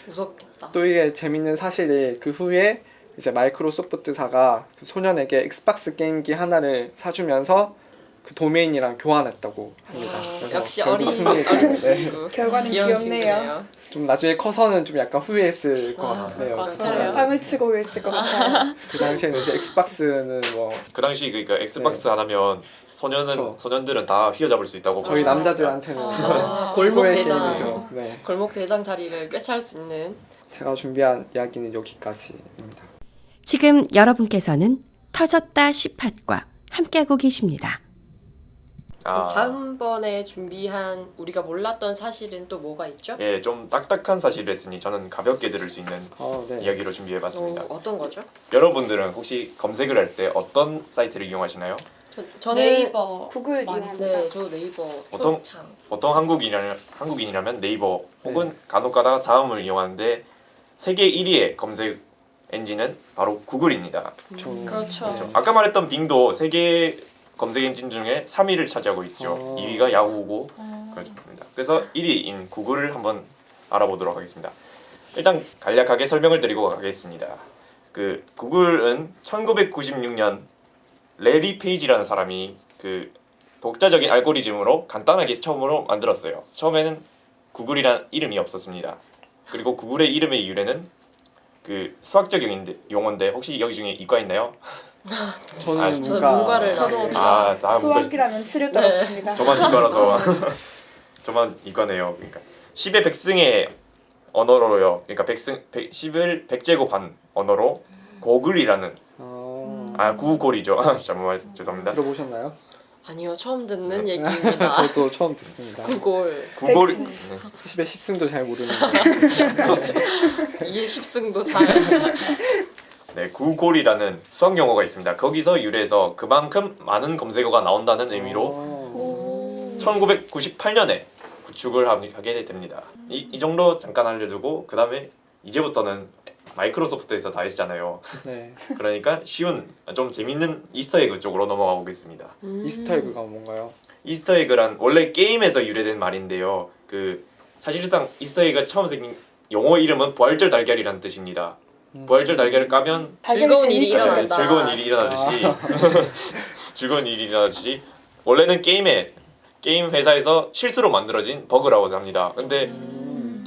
무섭겠다. 또 이게 재밌는 사실이 그 후에 이제 마이크로소프트사가 그 소년에게 엑스박스 게임기 하나를 사주면서 그 도메인이랑 교환했다고 합니다. 그래서 역시 결국 어린 승리했어요. 네. 친구. 결과는 귀여운 귀엽네요. 친구네요. 좀 나중에 커서는 좀 약간 후회했을 것 같네요. 맞아요. 그렇지만 땀을 치고 계실 것 같아요. 그 당시에는 이제 엑스박스는 뭐 그 당시 그러니까 엑스박스 하나면 그쵸. 소년들은 다 휘어잡을 수 있다고 저희 보시면 남자들한테는 골목 최고의 대장. 게임이죠. 네. 골목 대장 자리를 꿰찰 수 있는. 제가 준비한 이야기는 여기까지입니다. 지금 여러분께서는 터졌다 10팟과 함께하고 계십니다. 아, 다음번에 준비한 우리가 몰랐던 사실은 또 뭐가 있죠? 예, 좀 딱딱한 사실을 했으니 저는 가볍게 들을 수 있는 네. 이야기로 준비해봤습니다. 어떤 거죠? 여러분들은 혹시 검색을 할 때 어떤 사이트를 이용하시나요? 저는 네이버 구글 많이 이용합니다. 네, 저 네이버 보통- 초창. 보통 한국인이라면 네이버 혹은 간혹가다 다음을 이용하는데 세계 1위의 검색 엔진은 바로 구글입니다. 그렇죠. 아까 말했던 빙도 세계 검색 엔진 중에 3위를 차지하고 있죠. 2위가 야후고 그렇습니다. 그래서 1위인 구글을 한번 알아보도록 하겠습니다. 일단 간략하게 설명을 드리고 가겠습니다. 그 구글은 1996년 레리 페이지라는 사람이 그 독자적인 알고리즘으로 간단하게 처음으로 만들었어요. 처음에는 구글이란 이름이 없었습니다. 그리고 구글의 이름의 유래는 그 수학적인 용어인데 혹시 여기 중에 이과 있나요? 저는 저는 문과를 저도 나왔습니다. 아, 다 문과. 수학이라면 치를 네. 떨었습니다. 저만 이과라서 저만 이과네요. 그러니까 10의 백승의 언어로요. 그러니까 10을 100제곱 한 언어로 고글이라는 구골이죠. 죄송합니다. 들어보셨나요? 아니요, 처음 듣는 얘기입니다. 저도 처음 듣습니다. 구골. 구골 10의 10승도 잘 모르는데 이해 십승도 잘. 네, 구골이라는 수학 용어가 있습니다. 거기서 유래해서 그만큼 많은 검색어가 나온다는 의미로 1998년에 구축을 하게 됩니다. 이 정도 잠깐 알려두고 그 다음에 이제부터는 마이크로소프트에서 다 했잖아요. 네. 그러니까 쉬운 좀 재밌는 이스터에그 쪽으로 넘어가 보겠습니다. 이스터에그가 뭔가요? 이스터에그란 원래 게임에서 유래된 말인데요. 그 사실상 이스터에그가 처음 생긴 용어 이름은 부활절 달걀이라는 뜻입니다. 부활절 달걀을 까면 즐거운 일이 재밌게 일어난다. 즐거운 일이 일어나듯이 즐거운 일이 일어나듯이 원래는 게임 회사에서 실수로 만들어진 버그라고 합니다. 근데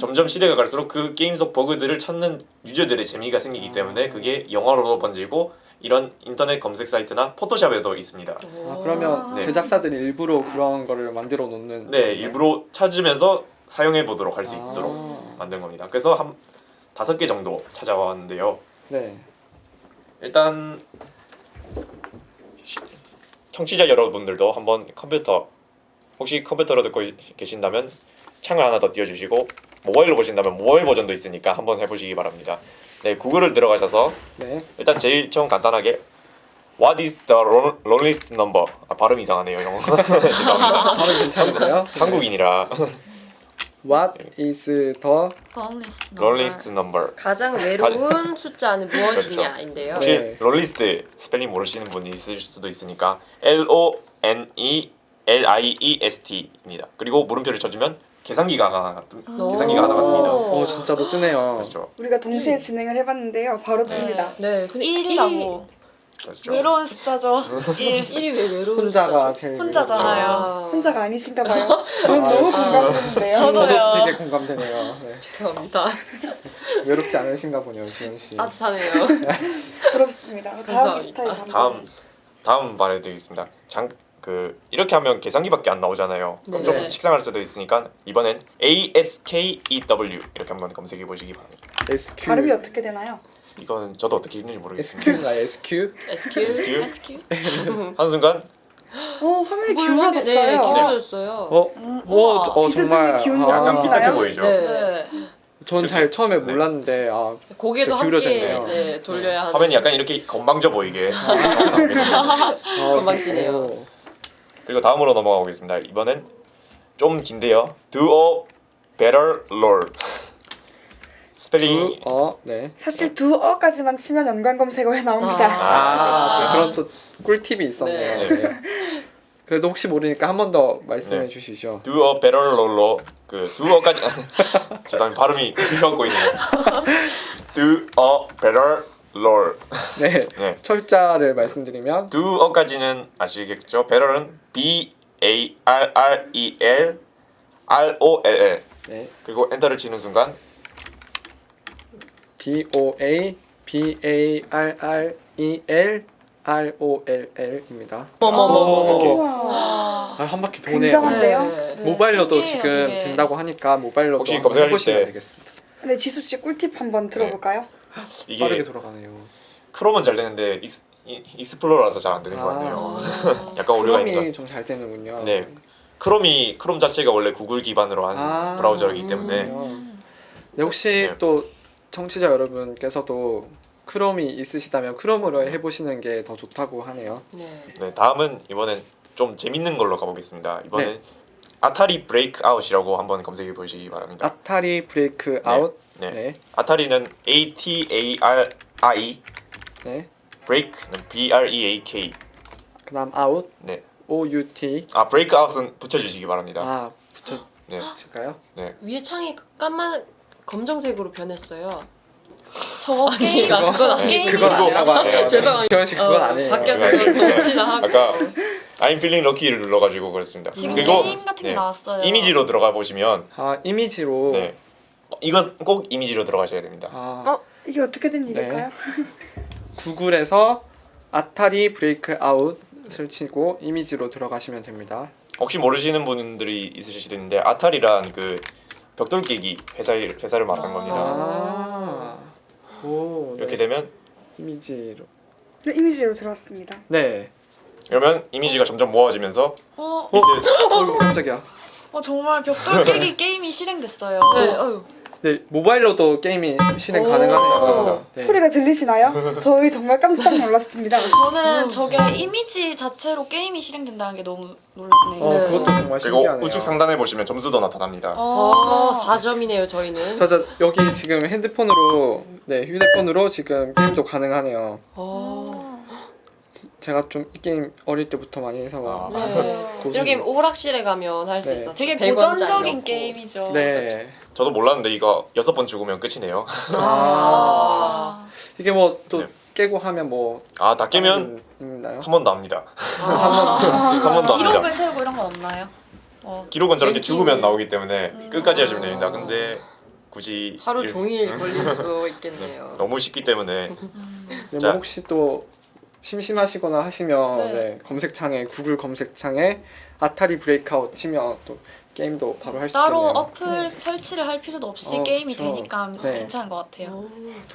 점점 시대가 갈수록 그 게임 속 버그들을 찾는 유저들의 재미가 생기기 때문에 그게 영어로도 번지고 이런 인터넷 검색 사이트나 포토샵에도 있습니다. 그러면 네. 제작사들이 일부러 그런 거를 만들어 놓는 네, 일부러 찾으면서 사용해 보도록 할 수 있도록 만든 겁니다. 그래서 한 5개 정도 찾아왔는데요. 네. 일단 청취자 여러분들도 한번 혹시 컴퓨터로 듣고 계신다면 창을 하나 더 띄워주시고 모바일로 보신다면 모바일 버전도 있으니까 한번 해보시기 바랍니다. 네, 구글을 들어가셔서 네. 일단 제일 처음 간단하게 What is the loneliest number? 발음 이상하네요, 영어. 죄송합니다. 바로 괜찮은데요? 한국인이라 What is the loneliest number. 가장 외로운 숫자는 무엇이냐인데요. 혹시 네. 롤리스트 스펠링 모르시는 분이 있을 수도 있으니까 LONELIEST입니다. 그리고 물음표를 쳐주면 계산기가 하나 뜹니다. 진짜로 뜨네요. 그렇죠. 우리가 동시에 진행을 해봤는데요. 바로 뜹니다. 네, 근데 1이라고 그렇죠. 외로운 숫자죠. 1. 1이 왜 외로운 혼자가 숫자죠? 제일 혼자잖아요. 아, 혼자가 아니신가 봐요. 저는 너무 공감되는데요. 저도요. 저도 되게 공감되네요. 네. 죄송합니다. 외롭지 않으신가 보네요, 지은 씨. 따뜻하네요. 부럽습니다. 다음 감사합니다. 스타일 한번. 다음 말해드리겠습니다. 이렇게 하면 계산기밖에 안 나오잖아요. 그럼 네. 좀 식상할 수도 있으니까 이번엔 ASKEW 이렇게 한번 검색해 보시기 바랍니다. SQ. 발음이 어떻게 되나요? 이건 저도 어떻게 읽는지 모르겠습니다. SQ인가 SQ? SQ. SQ? 한순간 화면이 네, 기울어졌어요. 기울어졌어요. 정말 비스듬히 기운 아, 약간 보이시나요? 삐딱해 보이죠? 네. 전 잘 처음에 몰랐는데 고개도 진짜 함께 기울어졌네요. 네, 돌려야 하는. 화면이 약간 이렇게 건방져 보이게. 건방지네요. 오. 그리고 다음으로 넘어가 보겠습니다. 이번엔 좀 긴데요. Do a better lol. 스펠링 네. 사실 두어까지만 치면 연관 검색어에 나옵니다. 아, 그런 또 꿀팁이 있었네요. 네. 네. 그래도 혹시 모르니까 한 번 더 말씀해 주시죠. do a better lol로 그 do어까지 죄송합니다. 발음이 휘황고 있네요. do a better lol. 네. 네. 철자를 말씀드리면 do어까지는 아시겠죠? better는 B-A-R-R-E-L R-O-L-L. 네. 그리고 엔터를 치는 순간 DOABARRELROLL입니다. 어머머머머. 우와. 한 바퀴 도네요. 굉장한데요? 네. 모바일로도 신기해요, 지금 되게. 된다고 하니까 모바일로도 혹시 한번 검색하실 해보시면 때 되겠습니다. 네, 지수 씨 꿀팁 한번 들어볼까요? 빠르게 이게 돌아가네요. 크롬은 잘 되는데 익스플로러라서 잘 안 되는 것 같네요. 약간 오류가 있는 것 크롬이 좀 잘 되는군요. 네. 크롬 자체가 원래 구글 기반으로 한 브라우저이기 때문에 네, 혹시 네. 또 청취자 여러분께서도 크롬이 있으시다면 크롬으로 해보시는 게 더 좋다고 하네요. 네. 네, 다음은 이번엔 좀 재밌는 걸로 가보겠습니다. 이번엔 네. 아타리 브레이크아웃이라고 한번 검색해 보시기 바랍니다. 아타리 브레이크 아웃. 네. 네. 아타리는 A-T-A-R-I, 네. 브레이크는 B-R-E-A-K. 그다음 아웃. 네. O-U-T. 브레이크아웃은 붙여주시기 바랍니다. 네. 붙일까요? 위에 창이 까만 검정색으로 변했어요. 저 게임 그건 게임 그건 아니라고 하네요. 죄송합니다. 기현 씨 그건 아니에요. 밖에서 네. 좀 혹시나 하고. 아까 I'm feeling lucky를 눌러가지고 그렇습니다. 지금 그리고 게임 같은 게 네. 나왔어요. 이미지로 들어가 보시면 이미지로. 네. 이거 꼭 이미지로 들어가셔야 됩니다. 이게 어떻게 된 일일까요? 구글에서 아타리 브레이크 아웃을 치고 이미지로 들어가시면 됩니다. 혹시 모르시는 분들이 있으실 수도 있는데 아타리란 그 벽돌 깨기 회사를 말하는 겁니다. 오, 이렇게 네. 되면 이미지로. 네, 이미지로 들어왔습니다. 네. 그러면 이미지가 점점 모아지면서 밑에 깜짝이야. 정말 벽돌 깨기 게임이 실행됐어요. 네, 어휴. 네, 모바일로도 게임이 실행 오. 가능하네요. 네. 소리가 들리시나요? 저희 정말 깜짝 놀랐습니다. 저는 저게 이미지 자체로 게임이 실행된다는 게 너무 놀랐네요. 네. 그것도 정말 그리고 신기하네요. 우측 상단에 보시면 점수도 나타납니다. 4점이네요, 저희는. 저 여기 지금 핸드폰으로 휴대폰으로 지금 게임도 가능하네요. 제가 좀 이 게임 어릴 때부터 많이 해서 네. 고수- 이렇게 오락실에 가면 할 수 네. 있었죠. 되게 100원짜리 고전적인 넣고. 게임이죠. 네. 저도 몰랐는데 이거 6번 죽으면 끝이네요. 이게 뭐 또 네. 깨고 하면 뭐 다 깨면 있나요? 한 번 더 합니다. 아. 한 번 더 합니다. 기록을 세우고 이런 건 없나요? 기록은 저렇게 랭킹을- 죽으면 나오기 때문에 끝까지 하시면 됩니다. 근데 굳이 하루 종일 걸릴 수도 있겠네요. 너무 쉽기 때문에 네, 자. 뭐 혹시 또 심심하시거나 하시면 네. 검색창에 구글 검색창에 아타리 브레이크아웃 치면 또 게임도 바로 할 수 따로 있겠네요. 어플 설치를 할 필요도 없이 어, 게임이 그쵸. 되니까 네. 괜찮은 것 같아요.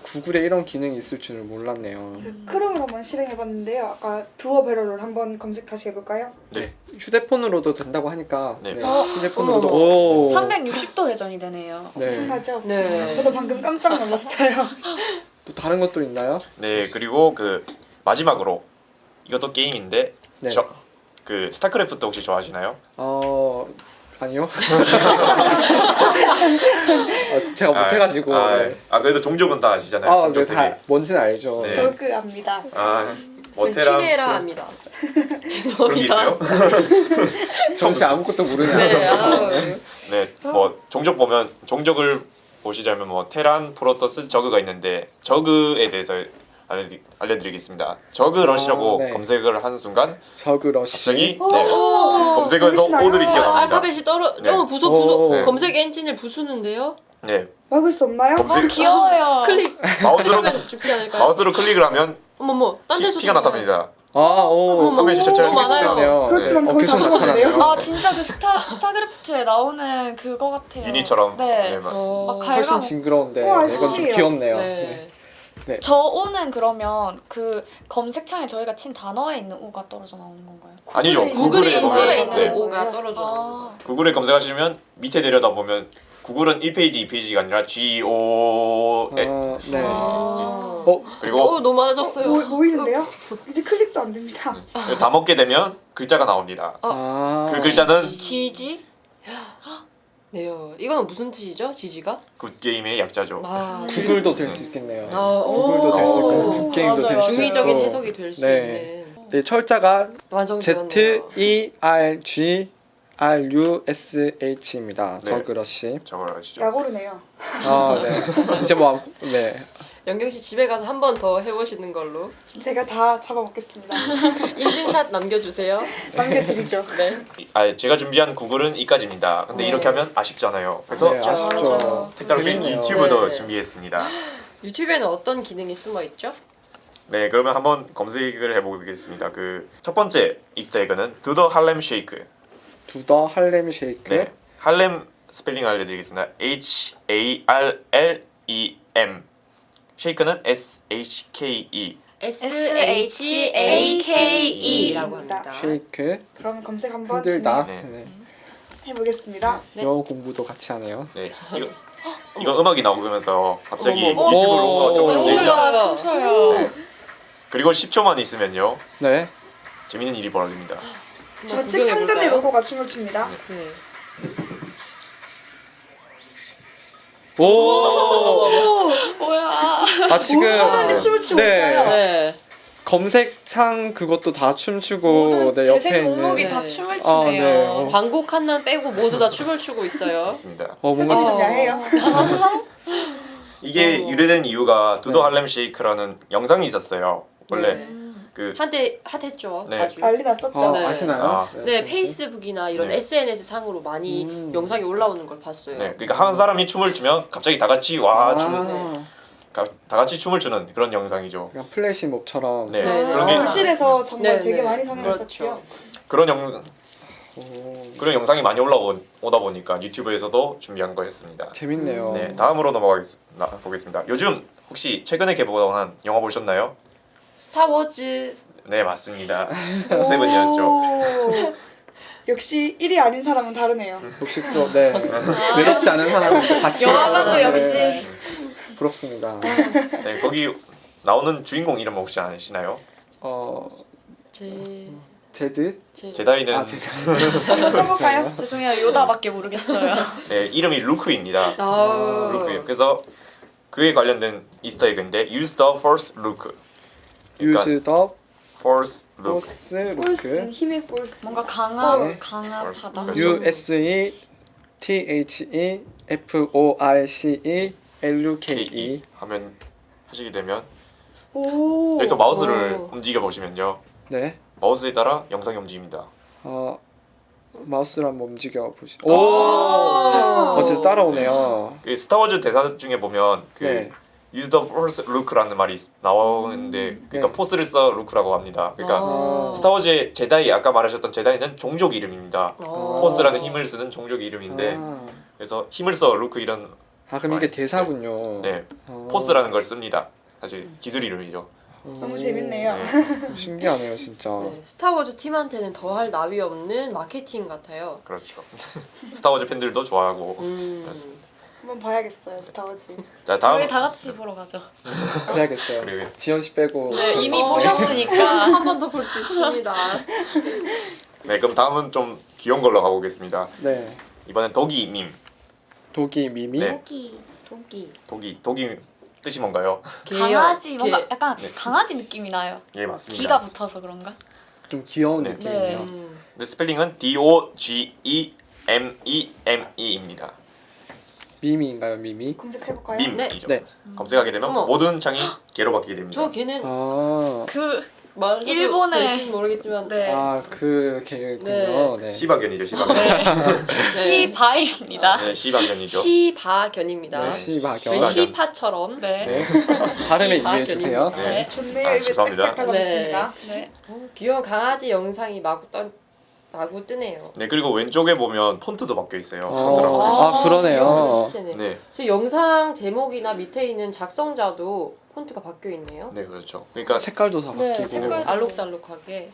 구글에 이런 기능이 있을 줄은 몰랐네요. 크롬을 한번 실행해봤는데요. 아까 두어 배럴을 한번 검색 다시 해볼까요? 네. 휴대폰으로도 된다고 하니까 네. 휴대폰으로도 어머, 오. 360도 회전이 되네요. 네. 엄청나죠? 네. 저도 방금 깜짝 놀랐어요. 또 다른 것도 있나요? 네, 그리고 그 마지막으로 이것도 게임인데 네. 그 스타크래프트 혹시 좋아하시나요? 아니요. 제가 못해가지고. 네. 그래도 종족은 다 아시잖아요. 네, 다 뭔지는 알죠. 네. 저그 압니다. 키메라 모테랑 합니다. 그런 게 죄송합니다. 있어요? 정씨 아무것도 모르냐. 네, 네, 뭐 종족을 보시자면 뭐 테란, 프로토스, 저그가 있는데 저그에 대해서 알려드리겠습니다. 저그러시라고 네. 검색을 하는 순간 저그러시. 갑자기 오, 네, 검색어에서 보이시나요? 오들이 튀어나옵니다. 알파벳이 떨어. 네. 부수 오. 네. 검색 엔진을 부수는데요. 네, 막을 수 없나요? 검색- 귀여워요. 클릭 마우스로 하면 죽지 않을까요? 마우스로 클릭을 하면 어머머, 딴 데서 피가 나타납니다. 오. 어머, 화면이 전체를 너무 쓸수 많아요. 있네요. 그렇지만 네. 거의 다 계속 죽었는데요? 나타나네요. 아 진짜 그 스타크래프트에 나오는 그거 같아요. 유니처럼. 네. 막 어, 막 훨씬 갈감. 징그러운데 우와, 이건 좀 신기해요. 귀엽네요. 네. 네. 저 오는 그러면 그 검색창에 저희가 친 단어에 있는 오가 떨어져 나오는 건가요? 아니죠. 구글에 보면, 있는 네. 오가 떨어져. 아, 구글에 검색하시면 밑에 내려다 보면 구글은 1페이지, 2페이지가 아니라 GO 네. 아. 그리고 너무 많아졌어요. 보이는데요? 이제 클릭도 안 됩니다. 다 먹게 되면 글자가 나옵니다. 아. 그 글자는 지지? 네요. 이거는 무슨 뜻이죠? 지지가? 굿게임의 약자죠. 아, 구글도 될 수 있겠네요. 구글도 될 수 있고 오. 굿게임도 맞아요. 될 수 있고. 중의적인 해석이 될 수 네. 있는. 네, 철자가 완성되었네요. ZERGRUSH입니다. 네. 저그러시. 저걸 아시죠? 야고르네요. 아, 네. 이제 뭐 네. 영경 씨 집에 가서 한 번 더 해보시는 걸로. 제가 다 잡아먹겠습니다. 인증샷 남겨주세요. 남겨드리죠. 네. 제가 준비한 구글은 이까지입니다. 근데 네. 이렇게 하면 아쉽잖아요. 그래서 네, 아쉽죠. 색다르게 재밌네요. 유튜브도 네. 준비했습니다. 유튜브에는 어떤 기능이 숨어 있죠? 네, 그러면 한번 검색을 해보겠습니다. 그 첫 번째 이스터에그는 Do the Harlem Shake. 두더 할렘 쉐이크. 네, 할렘 스펠링 알려드리겠습니다. HARLEM. 쉐이크는 SHKE. SHAKE라고 합니다. 쉐이크. 그럼 검색 한번 힘들다. 네. 네. 해보겠습니다. 네. 영어 공부도 같이 하네요. 네, 이거 음악이 나오면서 갑자기 어머, 유튜브로 어머. 조금 오. 춤춰요. 춤춰요. 네. 그리고 10초만 있으면요 네. 재밌는 일이 벌어집니다. 좌측 상단의 로고가 춤을 춥니다. 네. 오. 뭐야? 아 지금 화면에 춤을 추고 있어요. 네. 검색창 그것도 다 춤추고 모든 네, 재생 옆에 목록이 있는 네. 다 춤을 아, 추네요. 네. 광고 칸만 빼고 모두 다 춤을 추고 있어요. 맞습니다. 뭔가 세상이 좀 야해요. 이게 유래된 이유가 두더 네. 할렘 쉐이크라는 영상이 있었어요. 원래 네. 그 한때 핫했죠. 네. 아주. 난리 났었죠. 네. 아시나요? 아. 네, 혹시? 페이스북이나 이런 네. SNS 상으로 많이 영상이 올라오는 걸 봤어요. 네, 그러니까 한 사람이 춤을 추면 갑자기 다 같이 와 아, 춤, 네. 다 같이 춤을 추는 그런 영상이죠. 그냥 플래시몹처럼. 네, 네. 그런 게 도실에서 정말 네, 되게 네. 많이 상영했었죠. 그렇죠. 그런 오, 그런 영상이 많이 올라오다 보니까 유튜브에서도 준비한 거였습니다. 재밌네요. 네, 다음으로 보겠습니다. 요즘 혹시 최근에 개봉한 영화 보셨나요? 스타워즈. 네, 맞습니다. 세븐이었죠. 오. 역시 1위 아닌 사람은 다르네요. 역시 또 네. 외롭지 않은 사람과 같이 영화관도 네. 역시. 부럽습니다. 네, 거기 나오는 주인공 이름 혹시 아시나요? 제 제드? 제다이는 아, 제드. 써볼까요? 죄송해요. 요다밖에 모르겠어요. 네, 이름이 루크입니다. 아우. 루크예요. 그래서 그에 관련된 이스터에그인데 Use the first look. 그러니까 Use the first look. force 폴스, look. 힘의 폴스. 뭔가 강한 네. 강압하다. USE THE FORCE LUKE. 하면 하시게 되면 오. 여기서 마우스를 오. 움직여 보시면요. 네. 마우스에 따라 영상이 움직입니다. 마우스를 한번 움직여 보시. 오. 진짜 따라오네요. 그 스타워즈 대사 중에 보면 그 네. Use the first look라는 말이 나오는데 그러니까 네. 포스를 써 루크라고 합니다. 그러니까 아. 스타워즈의 제다이 아까 말하셨던 제다이는 종족 이름입니다. 아. 포스라는 힘을 쓰는 종족 이름인데 그래서 힘을 써 루크 이런 그럼 이게 대사군요. 네 어. 포스라는 걸 씁니다. 사실 기술 이름이죠. 너무 재밌네요. 네. 신기하네요, 진짜. 네, 스타워즈 팀한테는 더할 나위 없는 마케팅 같아요. 그렇죠. 스타워즈 팬들도 좋아하고. 한번 봐야겠어요, 스타워즈. 자 다음 저희 다 같이 보러 가죠. 그래야겠어요. 그리고 지연 씨 빼고. 네, 저는- 이미 어. 보셨으니까. 한 번 더 볼 수 있습니다. 네 그럼 다음은 좀 귀여운 걸로 가보겠습니다. 네. 이번엔 도기 밈. 독이 미미. 네. 도기 뜻이 뭔가요? 강아지 뭔가 약간 네. 강아지 느낌이 나요. 예 맞습니다. 귀가 붙어서 그런가? 좀 귀여운 네. 느낌이에요. 근데 스펠링은 DOGEMEME입니다. 미미인가요, 미미? 검색해볼까요? 밈이죠. 네. 검색하게 되면 어머. 모든 창이 개로 바뀌게 됩니다. 저 걔는 아, 그 말해도 일본의- 될지는 모르겠지만 네. 그 개군요. 네. 시바견이죠, 시바견. 시바입니다. 네, 시바견이죠. 시바견입니다. 네, 시바견. 저희 시파처럼 네. 네. 발음에 시바견입니다. 이해해 주세요. 네. 좋네요. 아, 입에 죄송합니다. 짝짝 달라붙습니다. 네. 귀여운 강아지 영상이 마구 뜨네요. 네, 그리고 왼쪽에 보면 폰트도 바뀌어 있어요. 어. 폰트라고. 아, 그러네요. 실제네. 네, 저 영상 제목이나 밑에 있는 작성자도 폰트가 바뀌어 있네요. 네, 그렇죠. 그러니까 색깔도 다 네, 바뀌고. 색깔. 알록달록하게.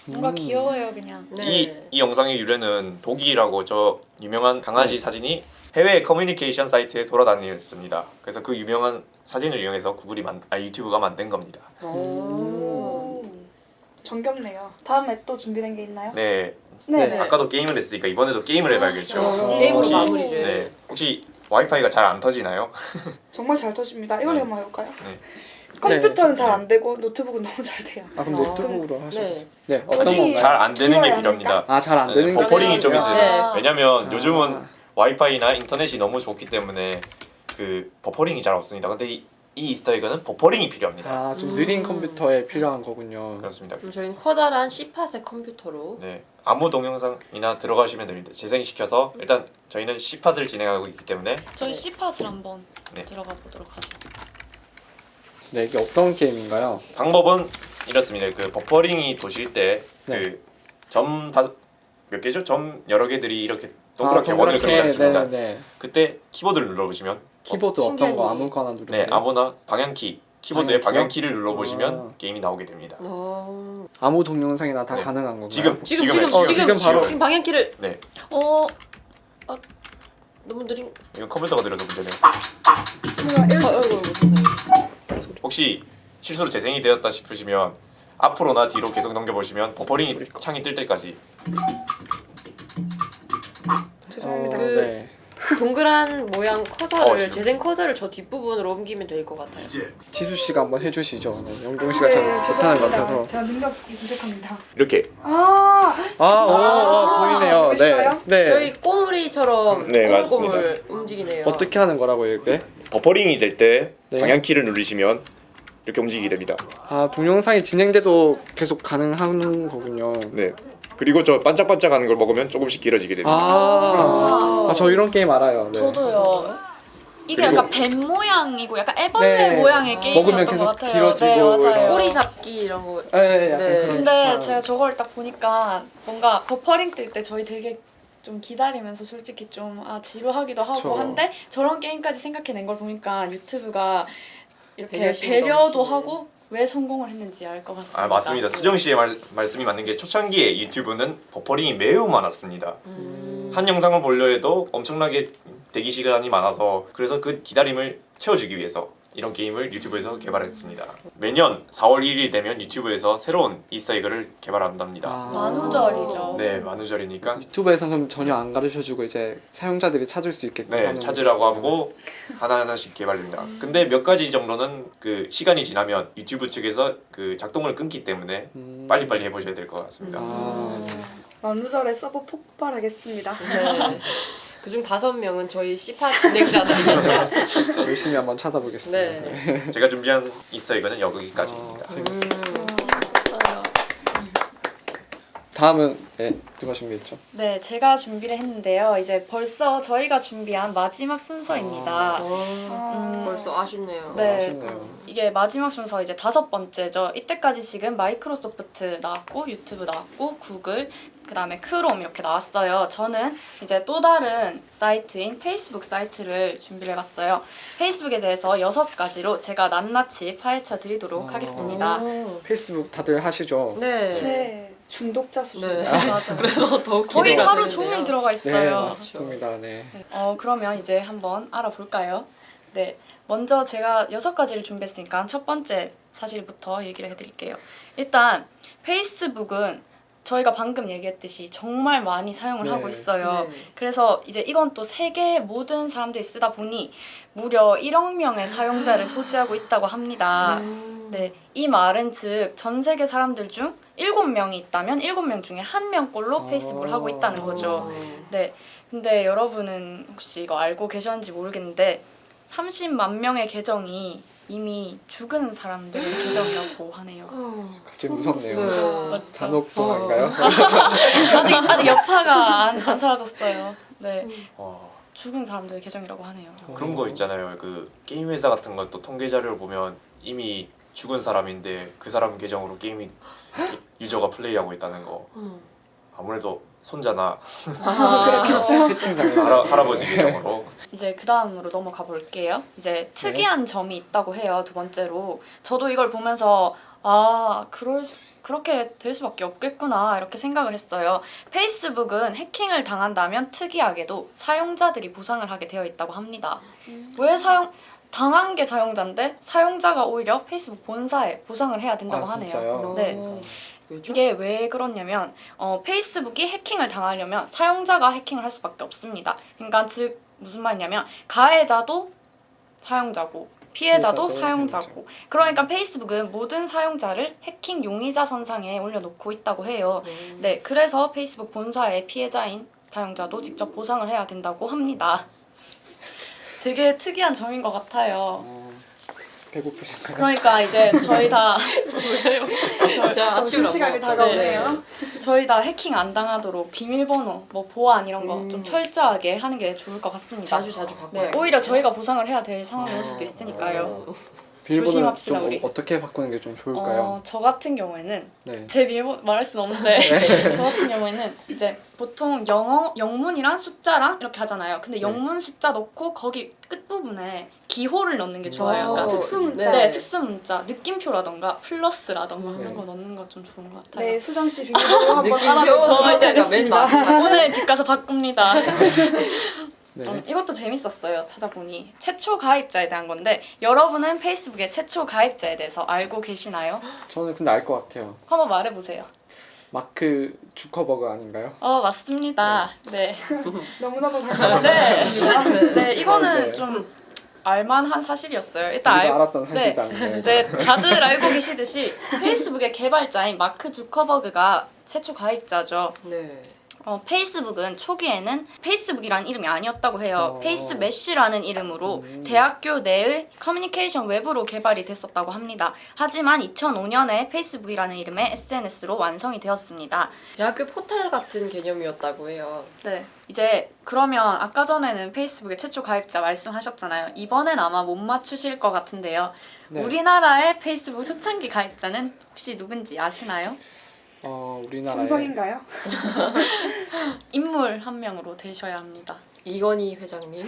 뭔가 귀여워요 그냥. 네. 이 영상의 유래는 독일이라고 저 유명한 강아지 사진이 해외 커뮤니케이션 사이트에 돌아다녔습니다. 그래서 그 유명한 사진을 이용해서 유튜브가 만든 겁니다. 오. 정겹네요. 다음에 또 준비된 게 있나요? 네, 네네. 아까도 게임을 했으니까 이번에도 게임을 해봐야겠죠. 게임으로 혹시- 마무리를. 네, 혹시 와이파이가 잘 안 터지나요? 정말 잘 터집니다. 이걸 네. 한번 해볼까요? 네. 컴퓨터는 잘 네. 안 되고 노트북은 너무 잘 돼요. 아, 그럼 노트북으로 하셔도. 네. 네. 어떤 어디- 건가요? 잘 안 되는 게 키워야 필요합니다. 아, 잘 안 네, 되는 게 버퍼링이 좀 필요하고요. 있어요. 네. 왜냐면 아. 요즘은 와이파이나 인터넷이 너무 좋기 때문에 그 버퍼링이 잘 없습니다. 근데 이 이스터에그는 버퍼링이 필요합니다. 아, 좀 느린 음. 컴퓨터에 필요한 거군요. 그렇습니다. 그럼 저희는 커다란 C팟의 컴퓨터로 네, 아무 동영상이나 들어가시면 됩니다. 재생시켜서 일단 저희는 C팟을 진행하고 있기 때문에 저희 C팟을 한번 네. 들어가 보도록 하죠. 네, 이게 어떤 게임인가요? 방법은 이렇습니다. 그 버퍼링이 도실 때 네. 그 점 몇 개죠? 점 여러 개들이 이렇게 동그랗게 아, 원을 그리지 않습니다. 네. 그때 키보드를 눌러보시면 키보드 어떤 신기하니. 거 아무거나 누르면 네, 돼요? 아무나 방향키 키보드의 방향키요? 방향키를 눌러보시면 아. 게임이 나오게 됩니다. 아무 동영상이나 다 네. 가능한 건가요? 지금 지금 바로. 지금 방향키를 네, 너무 느린. 이거 컴퓨터가 느려서 문제네요. 혹시 실수로 재생이 되었다 싶으시면 앞으로나 뒤로 계속 넘겨보시면 버퍼링이 창이 뜰 때까지. 죄송합니다. 그- 네. 동그란 모양 커서를 지금. 재생 커서를 저 뒷부분으로 옮기면 될 것 같아요. 지수 씨가 한번 해주시죠. 네, 영경 씨가 네, 잘 못하는 것 죄송합니다. 같아서. 제가 능력이 부족합니다. 이렇게 보이네요. 보이시나요? 네. 네. 저희 꼬물이처럼 네, 꼬물꼬물 움직이네요. 어떻게 하는 거라고요, 이게? 버퍼링이 될 때 네. 방향키를 누르시면 이렇게 움직이게 됩니다. 아, 동영상이 진행돼도 계속 가능한 거군요. 네. 그리고 저 반짝반짝하는 걸 먹으면 조금씩 길어지게 됩니다. 저 이런 게임 알아요. 네. 저도요. 이게 그리고- 약간 뱀 모양이고 약간 애벌레 네. 모양의 먹으면 게임이었던 계속 것 같아요. 길어지고 네, 맞아요. 이런 꼬리 잡기 이런 거. 네, 약간 네. 그런 근데 비슷한. 제가 저걸 딱 보니까 뭔가 버퍼링 뜰 때 저희 되게 좀 기다리면서 솔직히 좀 지루하기도 하고 그쵸. 한데 저런 게임까지 생각해낸 걸 보니까 유튜브가 이렇게 배려심이 배려도 넘치는. 하고 왜 성공을 했는지 알 것 같습니다. 아, 맞습니다. 수정 씨의 말씀이 맞는 게 초창기에 유튜브는 버퍼링이 매우 많았습니다. 한 영상을 보려 해도 엄청나게 대기 시간이 많아서 그래서 그 기다림을 채워주기 위해서 이런 게임을 유튜브에서 개발했습니다. 매년 4월 1일이 되면 유튜브에서 새로운 이스터에그를 개발한답니다. 만우절이죠. 네, 만우절이니까 유튜브에서는 전혀 안 가르쳐주고 이제 사용자들이 찾을 수 있게끔 네, 하는 찾으라고 거죠. 하고 하나하나씩 개발됩니다. 근데 몇 가지 정도는 그 시간이 지나면 유튜브 측에서 그 작동을 끊기 때문에 빨리빨리 해보셔야 될 것 같습니다. 만우절에 서버 폭발하겠습니다. 네. 그중 5명은 저희 C팟 진행자들이겠죠. 열심히 한번 찾아보겠습니다. 네. 제가 준비한 이스터에그는 여기까지입니다. 재밌어요. 재밌었어요. 다음은 네, 누가 준비했죠? 네, 제가 준비를 했는데요. 이제 벌써 저희가 준비한 마지막 순서입니다. 벌써 아쉽네요. 네. 아쉽네요. 이게 마지막 순서 이제 5번째죠. 이때까지 지금 마이크로소프트 나왔고 유튜브 나왔고 구글 그다음에 크롬 이렇게 나왔어요. 저는 이제 또 다른 사이트인 페이스북 사이트를 준비를 해봤어요. 페이스북에 대해서 6가지로 제가 낱낱이 파헤쳐 드리도록 하겠습니다. 페이스북 다들 하시죠? 네. 네. 중독자 수준. 네. 맞아요. 그래서 더욱 거의 기대가 하루 되는데요. 종일 들어가 네, 있어요. 맞습니다. 네. 그러면 이제 한번 알아볼까요? 네, 먼저 제가 6가지를 준비했으니까 첫 번째 사실부터 얘기를 해드릴게요. 일단 페이스북은 저희가 방금 얘기했듯이 정말 많이 사용을 네. 하고 있어요. 네. 그래서 이제 이건 또 세계 모든 사람들이 쓰다 보니 무려 1억 명의 사용자를 소지하고 있다고 합니다. 네, 이 말은 즉 전 세계 사람들 중 7명이 있다면 7명 중에 1명꼴로 페이스북을 하고 있다는 거죠. 네, 근데 여러분은 혹시 이거 알고 계셨는지 모르겠는데 30만 명의 계정이 이미 죽은 사람들의 계정이라고 하네요. 갑자기 무섭네요. 네. 잔혹동화인가요? 아직 여파가 안 사라졌어요. 네, 와, 죽은 사람들의 계정이라고 하네요. 그런 거 있잖아요. 그 게임 회사 같은 건 또 통계 자료를 보면 이미 죽은 사람인데 그 사람 계정으로 게임이 유저가 플레이하고 있다는 거. 아무래도 손자나 채팅장에서 할아버지 계정으로. 이제 그 다음으로 넘어가 볼게요. 이제 특이한 점이 있다고 해요. 두 번째로 저도 이걸 보면서 그렇게 될 수밖에 없겠구나 이렇게 생각을 했어요. 페이스북은 해킹을 당한다면 특이하게도 사용자들이 보상을 하게 되어 있다고 합니다. 왜 당한 게 사용자인데 사용자가 오히려 페이스북 본사에 보상을 해야 된다고 하네요. 진짜요? 네. 왜죠? 이게 왜 그러냐면 페이스북이 해킹을 당하려면 사용자가 해킹을 할 수밖에 없습니다. 그러니까 즉 무슨 말이냐면 가해자도 사용자고 피해자도 피해자도 사용자고 그러니까 페이스북은 모든 사용자를 해킹 용의자 선상에 올려놓고 있다고 해요. 네, 그래서 페이스북 본사의 피해자인 사용자도 직접 보상을 해야 된다고 합니다. 되게 특이한 점인 것 같아요. 배고프신가요? 그러니까 이제 저희 다 자, 아침 시간이 먹었다. 다가오네요. 저희 다 해킹 안 당하도록 비밀번호, 뭐 보안 이런 거 좀 철저하게 하는 게 좋을 것 같습니다. 자주 바꿔요. 네, 오히려 저희가 보상을 해야 될 상황이 올 수도 있으니까요. 비밀번호를 조심합시다, 좀 우리. 어떻게 바꾸는 게 좀 좋을까요? 저 같은 경우에는 네. 제 비밀번호 말할 수는 없는데 저 같은 경우에는 이제 보통 영문이랑 숫자랑 이렇게 하잖아요. 근데 네. 영문 숫자 넣고 거기 끝부분에 기호를 넣는 게 좋아요. 약간 특수 문자. 네, 특수 문자, 느낌표라던가 플러스라던가 네. 이런 거 넣는 거 좀 좋은 것 같아요. 네, 수정 씨 비밀번호 한번 느낌표 알아보도록 제가 맨 하겠습니다. 마지막. 오늘 집 가서 바꿉니다. 네. 이것도 재밌었어요. 찾아보니 최초 가입자에 대한 건데 여러분은 페이스북의 최초 가입자에 대해서 알고 계시나요? 저는 근데 알 것 같아요. 한번 말해보세요. 마크 주커버그 아닌가요? 맞습니다. 네. 너무나도 당연한 네. 말씀입니다. 네, 이거는 네. 좀 알만한 사실이었어요. 일단 우리가 알았던 사실인데. 네, 다들 알고 계시듯이 페이스북의 개발자인 마크 주커버그가 최초 가입자죠. 네. 페이스북은 초기에는 페이스북이라는 이름이 아니었다고 해요. 어. 페이스매시라는 이름으로 대학교 내의 커뮤니케이션 웹으로 개발이 됐었다고 합니다. 하지만 2005년에 페이스북이라는 이름의 SNS로 완성이 되었습니다. 대학교 포털 같은 개념이었다고 해요. 네. 이제 그러면 아까 전에는 페이스북의 최초 가입자 말씀하셨잖아요. 이번엔 아마 못 맞추실 것 같은데요. 네. 우리나라의 페이스북 초창기 가입자는 혹시 누군지 아시나요? 우리나라에 삼성인가요? 인물 한 명으로 되셔야 합니다. 이건희 회장님.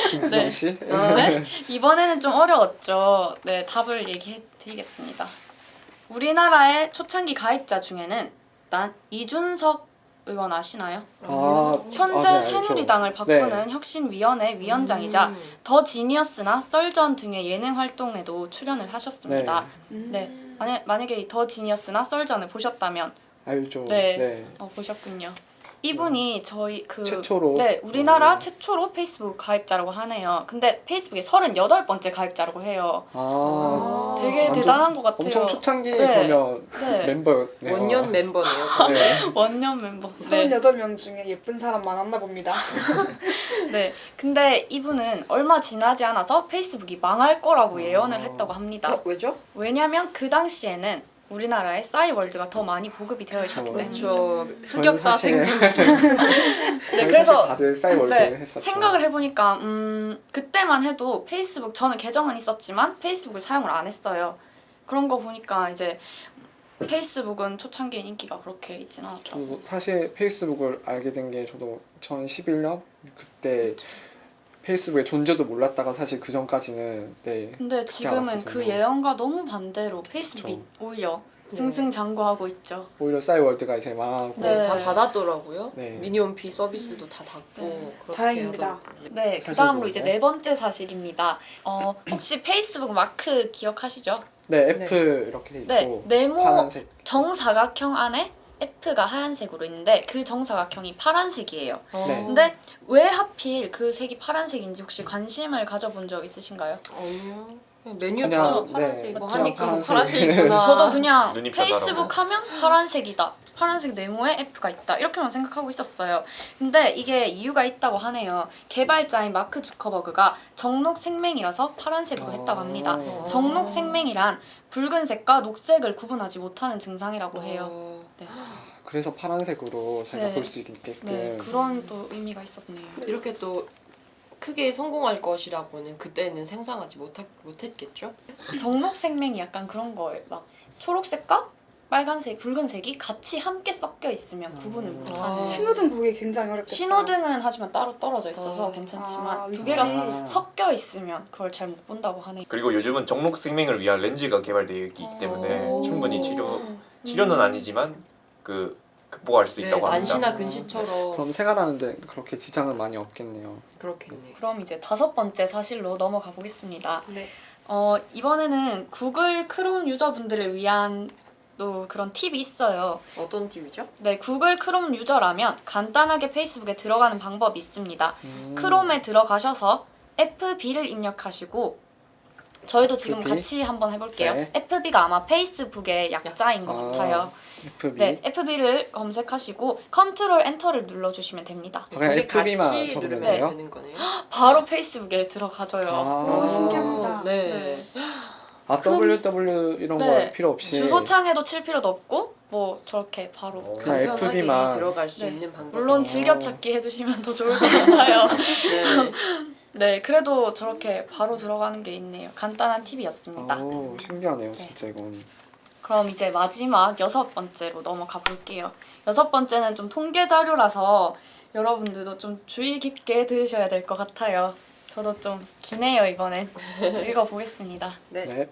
김수정 네. 씨? 네? 이번에는 좀 어려웠죠. 네, 답을 얘기해 드리겠습니다. 우리나라의 초창기 가입자 중에는 일단 이준석 의원 아시나요? 현재 네, 알죠. 새누리당을 바꾸는 혁신위원회 위원장이자 더 지니어스나 썰전 등의 예능 활동에도 출연을 하셨습니다. 네, 만약에 이 더 지니어스나 썰전을 보셨다면 알죠. 네. 보셨군요. 이분이 저희 최초로. 네, 우리나라 최초로 페이스북 가입자라고 하네요. 근데 페이스북에 38번째 가입자라고 해요. 되게 완전 대단한 것 같아요. 엄청 초창기 네. 그러면 네. 멤버였네요. 원년 멤버네요. 네. 원년 멤버. 네. 38명 중에 예쁜 사람 많았나 봅니다. 네. 근데 이분은 얼마 지나지 않아서 페이스북이 망할 거라고 예언을 했다고 합니다. 왜죠? 왜냐면 그 당시에는 우리나라에 싸이월드가 더 많이 보급이 되어 있었기 때문에. 그렇죠. 흑역사 저희는 사실- 생생. 네, 그래서 다들 싸이월드 했었죠. 생각을 해보니까 그때만 해도 페이스북 저는 계정은 있었지만 페이스북을 사용을 안 했어요. 그런 거 보니까 이제 페이스북은 초창기에 인기가 그렇게 있진 않았죠. 저도 사실 페이스북을 알게 된 게 저도 2011년 그때 페이스북의 존재도 몰랐다가 사실 그 전까지는 네. 근데 지금은 알았거든요. 그 예언과 너무 반대로 페이스북이 오히려 승승장구하고 있죠. 오히려 싸이월드가 이제 망하고 네. 다 닫았더라고요. 네. 미니홈피 서비스도 다 닫고 네. 그렇게 다행입니다. 하더라고요. 네, 그 사실 다음으로 이제 그런가요? 네 번째 사실입니다. 혹시 페이스북 마크 기억하시죠? 네 F 이렇게 돼 있고 네, 네모 파란색 정사각형 안에 F가 하얀색으로 있는데 그 정사각형이 파란색이에요. 네. 근데 왜 하필 그 색이 파란색인지 혹시 관심을 가져본 적 있으신가요? 아니요. 메뉴가 그냥, 파란색이고 네, 하니까 그냥 파란색이구나. 저도 그냥 눈이 페이스북 별다르고. 하면 파란색이다. 파란색 네모에 F가 있다 이렇게만 생각하고 있었어요. 근데 이게 이유가 있다고 하네요. 개발자인 마크 주커버그가 정록생맹이라서 파란색으로 했다고 합니다. 어. 정록생맹이란 붉은색과 녹색을 구분하지 못하는 증상이라고 해요. 네. 그래서 파란색으로 자기가 네. 볼 수 있게끔. 네, 그런 또 의미가 있었네요. 이렇게 또 크게 성공할 것이라고는 그때는 상상하지 못했겠죠? 정록생맹이 약간 그런 거예요. 막 초록색과 빨간색, 붉은색이 같이 함께 섞여 있으면 구분을 못하는. 아. 신호등 보기 굉장히 어렵겠어요. 신호등은 하지만 따로 떨어져 있어서 괜찮지만 아, 두 개가 위치. 섞여 있으면 그걸 잘 못 본다고 하네요. 그리고 요즘은 정록생명을 위한 렌즈가 개발되어 있기 때문에 오. 충분히 치료는 아니지만 극복할 수 네, 있다고 합니다. 난시나 근시처럼 그럼 생활하는데 그렇게 지장은 많이 없겠네요. 그렇겠네. 그럼 이제 5번째 사실로 넘어가 보겠습니다. 네. 이번에는 구글 크롬 유저분들을 위한 또 그런 팁이 있어요. 어떤 팁이죠? 네, 구글 크롬 유저라면 간단하게 페이스북에 들어가는 방법이 있습니다. 크롬에 들어가셔서 FB를 입력하시고 저희도 지금 FB? 같이 한번 해볼게요. 네. FB가 아마 페이스북의 약자인 것 아. 같아요. FB. 네, FB를 검색하시고 컨트롤 엔터를 눌러주시면 됩니다. 그냥 되게 FB만 같이 적으면 누르면 돼요? 되는 거네요. 바로 페이스북에 들어가줘요. 아. 오, 신기합니다. 네. 아 www 이런 네. 거 필요 없이 주소창에도 칠 필요도 없고 뭐 저렇게 바로 그냥 간편하게 FB만. 들어갈 수 네. 있는 방법. 물론 즐겨찾기 해주시면 더 좋을 것 같아요. 네. 네, 그래도 저렇게 바로 들어가는 게 있네요. 간단한 팁이었습니다. 오, 신기하네요, 진짜 이건. 그럼 이제 마지막 6번째로 넘어가 볼게요. 6번째는 좀 통계 자료라서 여러분들도 좀 주의 깊게 들으셔야 될 것 같아요. 저도 좀 기네요, 이번엔. 읽어보겠습니다. 네. 네.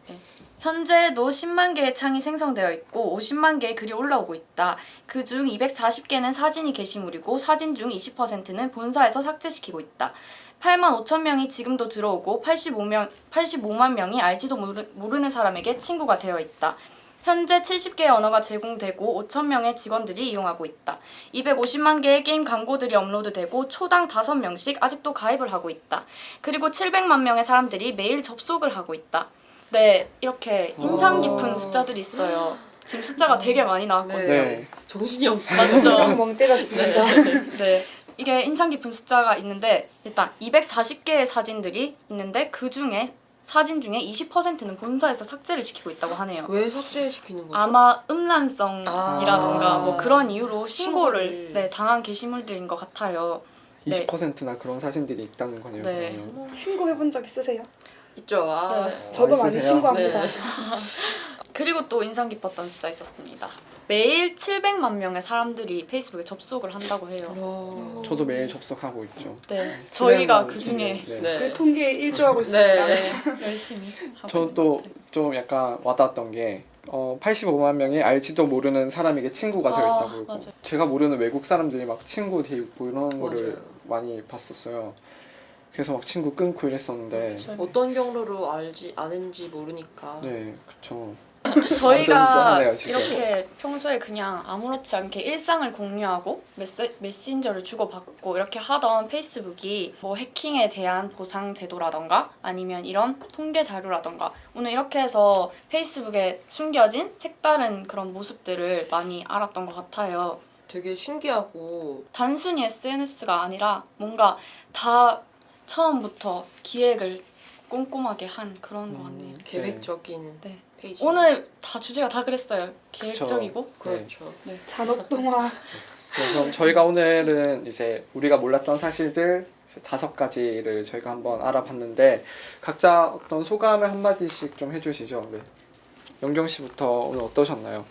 현재도 10만 개의 창이 생성되어 있고 50만 개의 글이 올라오고 있다. 그중 240개는 사진이 게시물이고 사진 중 20%는 본사에서 삭제시키고 있다. 8만 5천 명이 지금도 들어오고 85만 명이 알지도 모르는 사람에게 친구가 되어 있다. 현재 70개의 언어가 제공되고 5천 명의 직원들이 이용하고 있다. 250만 개의 게임 광고들이 업로드되고 초당 5명씩 아직도 가입을 하고 있다. 그리고 700만 명의 사람들이 매일 접속을 하고 있다. 네, 이렇게 인상 깊은 숫자들이 있어요. 지금 숫자가 되게 많이 나왔거든요. 네. 정신이 없어. 맞죠? 멍 때렸습니다. 네. 이게 인상 깊은 숫자가 있는데 일단 240개의 사진들이 있는데 그 중에 사진 중에 20%는 본사에서 삭제를 시키고 있다고 하네요. 왜 삭제시키는 거죠? 아마 음란성이라던가 아. 뭐 그런 이유로 신고를 신고를. 네, 당한 게시물들인 것 같아요. 네. 20%나 그런 사진들이 있다는 거네요. 네. 그러면. 신고해본 적 있으세요? 있죠. 아. 네. 저도 많이 있으세요? 신고합니다. 네. 그리고 또 인상 깊었던 숫자 있었습니다. 매일 700만 명의 사람들이 페이스북에 접속을 한다고 해요. 어. 저도 매일 접속하고 있죠. 네, 저희가 700만 그 중에 네. 네. 그 통계에 일조하고 있습니다. 네. 열심히 하고 저도 좀 약간 와닿았던 게 85만 명이 알지도 모르는 사람에게 친구가 되어 아, 있다고. 맞아요. 제가 모르는 외국 사람들이 막 친구 돼 있고 이런 거를 맞아요. 많이 봤었어요. 그래서 막 친구 끊고 이랬었는데. 있어요. 어떤 경로로 아는지 모르니까. 네, 그쵸. 저희가 완전 불안해요, 지금. 이렇게 평소에 그냥 아무렇지 않게 일상을 공유하고 메신저를 주고받고 이렇게 하던 페이스북이 뭐 해킹에 대한 보상 제도라던가 아니면 이런 통계 자료라던가 오늘 이렇게 해서 페이스북에 숨겨진 색다른 그런 모습들을 많이 알았던 것 같아요. 되게 신기하고 단순히 SNS가 아니라 뭔가 다 처음부터 기획을 꼼꼼하게 한 그런 것 같네요. 계획적인 네. 페이지. 오늘 다 주제가 다 그랬어요. 계획적이고. 그렇죠. 잔혹동화. 네, 그럼 저희가 오늘은 이제 우리가 몰랐던 사실들 5가지를 저희가 한번 알아봤는데 각자 어떤 소감을 한마디씩 좀 해주시죠. 네. 영경 씨부터 오늘 어떠셨나요?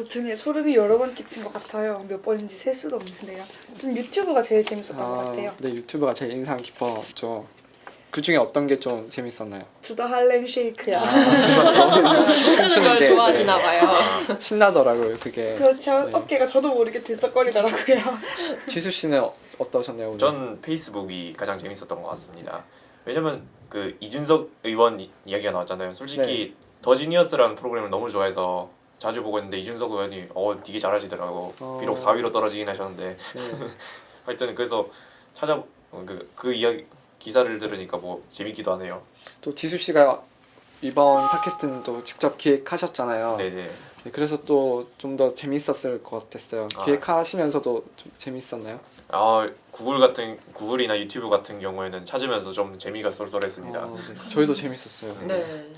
등에 소름이 여러 번 끼친 것 같아요. 몇 번인지 셀 수도 없는데요. 좀 유튜브가 제일 재밌었던 것 같아요. 네, 유튜브가 제일 인상 깊었죠. 그 중에 어떤 게 좀 재밌었나요? 두더 할렘 쉐이크야. 춤추는 걸 네, 좋아하시나 봐요. 신나더라고요, 그게. 그렇죠. 네. 어깨가 저도 모르게 들썩거리더라고요. 지수 씨는 어떠셨나요, 오늘? 전 페이스북이 가장 재밌었던 것 같습니다. 왜냐면 그 이준석 의원 이야기가 나왔잖아요. 솔직히 더 지니어스라는 프로그램을 너무 좋아해서 자주 보고 있는데 이준석 의원이 되게 잘하시더라고. 비록 4위로 떨어지긴 하셨는데 네. 하여튼 그래서 그 이야기 기사를 들으니까 뭐 재밌기도 하네요. 또 지수 씨가 이번 팟캐스트는 또 직접 기획하셨잖아요. 네네. 네, 그래서 또 좀 더 재밌었을 것 같았어요. 아. 기획하시면서도 좀 재밌었나요? 구글이나 유튜브 같은 경우에는 찾으면서 좀 재미가 쏠쏠했습니다. 네. 저희도 재밌었어요. 네.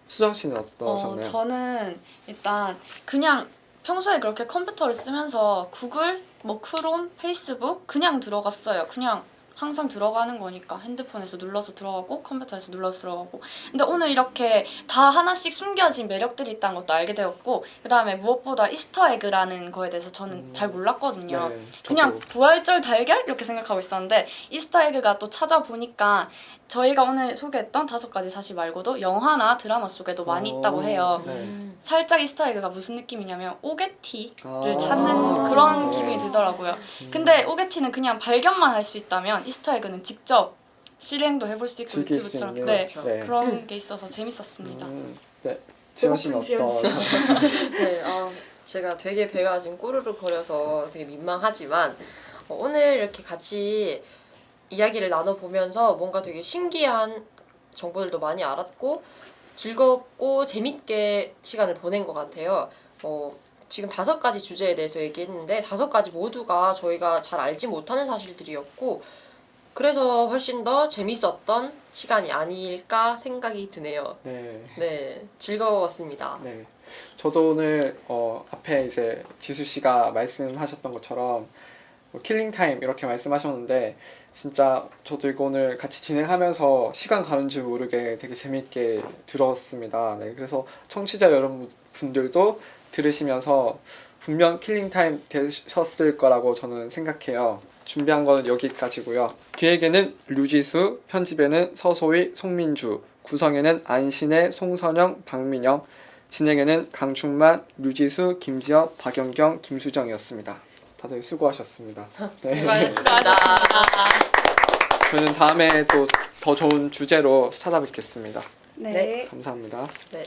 수정 씨는 어떠셨나요? 저는 일단 그냥 평소에 그렇게 컴퓨터를 쓰면서 구글, 뭐 크롬, 페이스북 그냥 들어갔어요. 그냥 항상 들어가는 거니까 핸드폰에서 눌러서 들어가고 컴퓨터에서 눌러서 들어가고. 근데 오늘 이렇게 다 하나씩 숨겨진 매력들이 있다는 것도 알게 되었고, 그 다음에 무엇보다 이스터에그라는 거에 대해서 저는 잘 몰랐거든요. 네, 그냥 저도. 부활절 달걀 이렇게 생각하고 있었는데 이스터에그가 또 찾아보니까 저희가 오늘 소개했던 5가지 사실 말고도 영화나 드라마 속에도 많이 있다고 해요. 네. 살짝 이스터에그가 무슨 느낌이냐면 오게티를 아. 찾는 그런 기분이 들더라고요. 근데 오게티는 그냥 발견만 할 수 있다면 이스터에그는 직접 실행도 해볼 수 있고 즐길 수 유튜브처럼 있는 네, 네. 그런 게 있어서 재밌었습니다. 네. 지원 씨는 배고픈 지원 어떤? 씨. 네, 제가 되게 배가 지금 꼬르륵 거려서 되게 민망하지만 오늘 이렇게 같이 이야기를 나눠보면서 뭔가 되게 신기한 정보들도 많이 알았고 즐겁고 재밌게 시간을 보낸 것 같아요. 지금 5가지 주제에 대해서 얘기했는데 5가지 모두가 저희가 잘 알지 못하는 사실들이었고 그래서 훨씬 더 재밌었던 시간이 아닐까 생각이 드네요. 네. 네, 즐거웠습니다. 네. 저도 오늘 앞에 이제 지수 씨가 말씀하셨던 것처럼 킬링 타임 이렇게 말씀하셨는데 진짜 저도 이거 오늘 같이 진행하면서 시간 가는 줄 모르게 되게 재밌게 들었습니다. 네. 그래서 청취자 여러분들도 들으시면서 분명 킬링 타임 되셨을 거라고 저는 생각해요. 준비한 건 여기까지고요. 기획에는 류지수, 편집에는 서소희, 송민주, 구성에는 안신혜, 송선영, 박민영, 진행에는 강충만, 류지수, 김지혁, 박연경, 김수정이었습니다. 다들 수고하셨습니다. 네. 수고하셨습니다. 저희는 다음에 또 더 좋은 주제로 찾아뵙겠습니다. 네. 네. 감사합니다. 네.